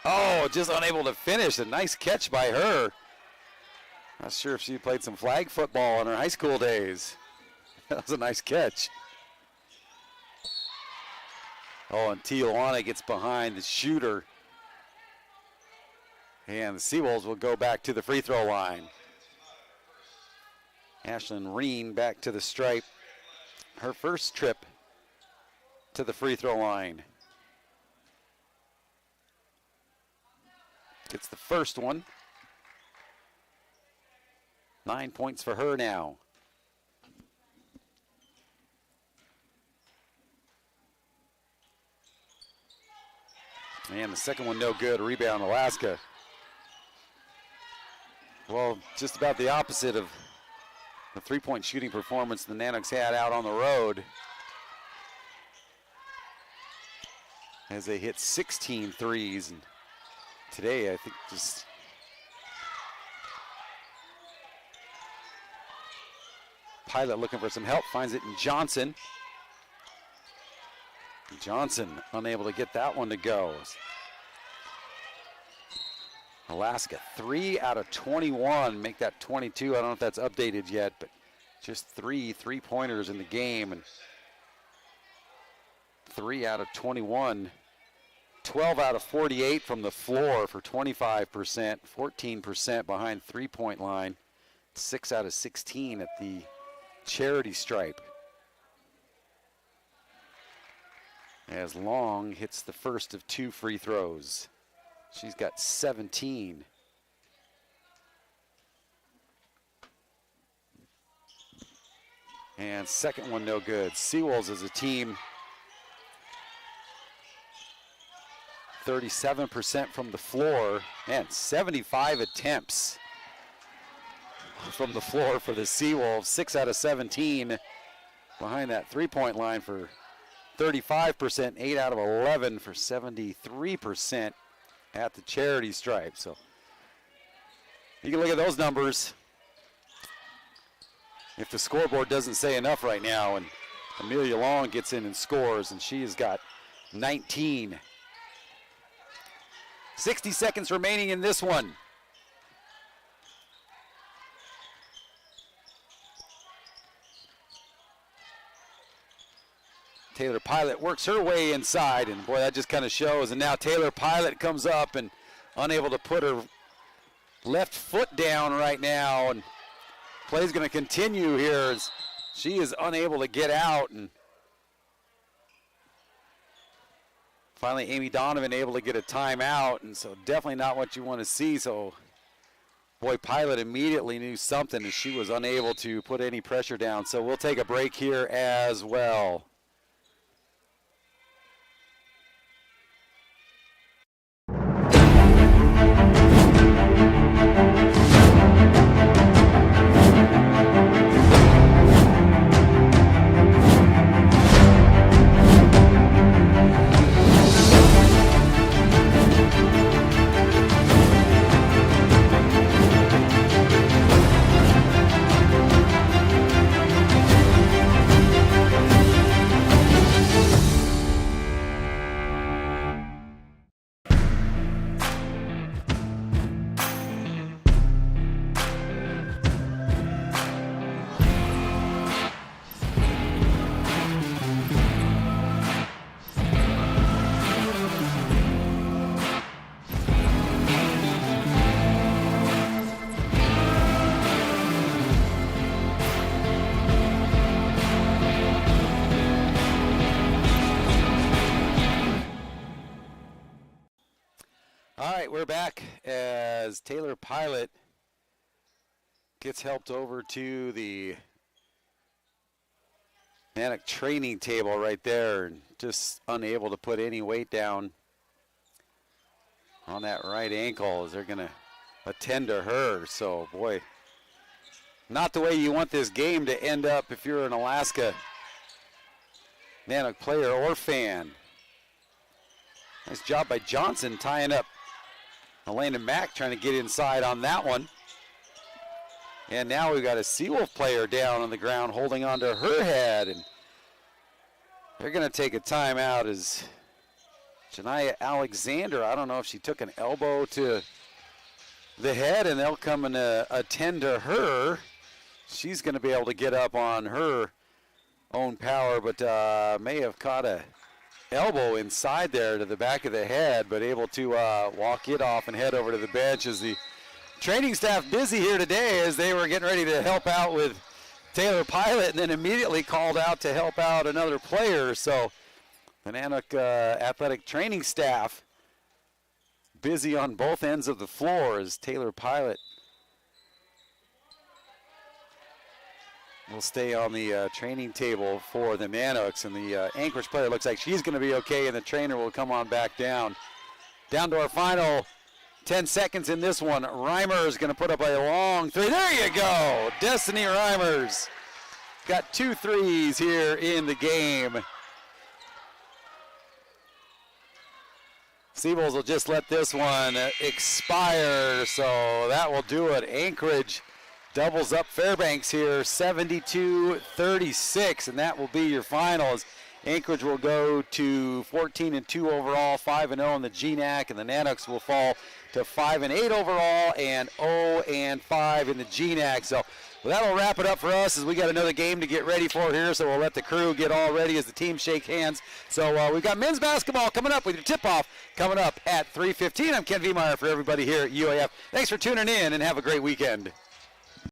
Speaker 1: Oh, just unable to finish. A nice catch by her. Not sure if she played some flag football in her high school days. That was a nice catch. Oh, and Tijuana gets behind the shooter. And the Seawolves will go back to the free throw line. Ashlyn Reen back to the stripe. Her first trip to the free throw line. Gets the first one. 9 points for her now. And the second one no good. Rebound Alaska. Well, just about the opposite of the three-point shooting performance the Nanooks had out on the road, as they hit 16 threes. And today, I think just Pilot looking for some help, finds it in Johnson. Johnson unable to get that one to go. Alaska 3 out of 21, make that 22. I don't know if that's updated yet, but just three-pointers in the game, and 3 out of 21. 12 out of 48 from the floor for 25%, 14% behind three-point line, 6 out of 16 at the charity stripe. As Long hits the first of 2 free throws. She's got 17. And second one no good. Seawolves as a team, 37% from the floor and 75 attempts from the floor for the Seawolves. 6 out of 17 behind that three-point line for 35%, 8 out of 11 for 73% at the charity stripe. So you can look at those numbers. If the scoreboard doesn't say enough right now, and Amelia Long gets in and scores, and she has got 19. 60 seconds remaining in this one. Taylor Pilot works her way inside, and boy, that just kind of shows. And now Taylor Pilot comes up and unable to put her left foot down right now, and play's going to continue here as she is unable to get out. And finally, Amy Donovan able to get a timeout, and so definitely not what you want to see. So, boy, Pilot immediately knew something as she was unable to put any pressure down. So we'll take a break here as well. We're back as Taylor Pilot gets helped over to the GNAC training table right there, and just unable to put any weight down on that right ankle as they're going to attend to her. So, boy, not the way you want this game to end up if you're an Alaska GNAC player or fan. Nice job by Johnson tying up Elena Mack, trying to get inside on that one. And now we've got a Seawolf player down on the ground holding onto her head. And they're going to take a timeout as Janiyah Alexander, I don't know if she took an elbow to the head, and they'll come and attend to her. She's going to be able to get up on her own power, but may have caught a elbow inside there to the back of the head, but able to walk it off and head over to the bench as the training staff busy here today as they were getting ready to help out with Taylor Pilot, and then immediately called out to help out another player. So the GNAC athletic training staff busy on both ends of the floor as Taylor Pilot will stay on the training table for the Nanoks, and the Anchorage player looks like she's going to be okay, and the trainer will come on back down. Down to our final 10 seconds in this one. Reimer is going to put up a long three. There you go. Destiny Reimers got 2 threes here in the game. Seawolves will just let this one expire, so that will do it. Anchorage doubles up Fairbanks here, 72-36, and that will be your finals. Anchorage will go to 14-2 overall, 5-0 in the GNAC, and the Nanoks will fall to 5-8 overall and 0-5 in the GNAC. So that'll wrap it up for us as we got another game to get ready for here. So we'll let the crew get all ready as the team shake hands. So we've got men's basketball coming up with your tip-off coming up at 3:15. I'm Ken Viemeyer for everybody here at UAF. Thanks for tuning in and have a great weekend.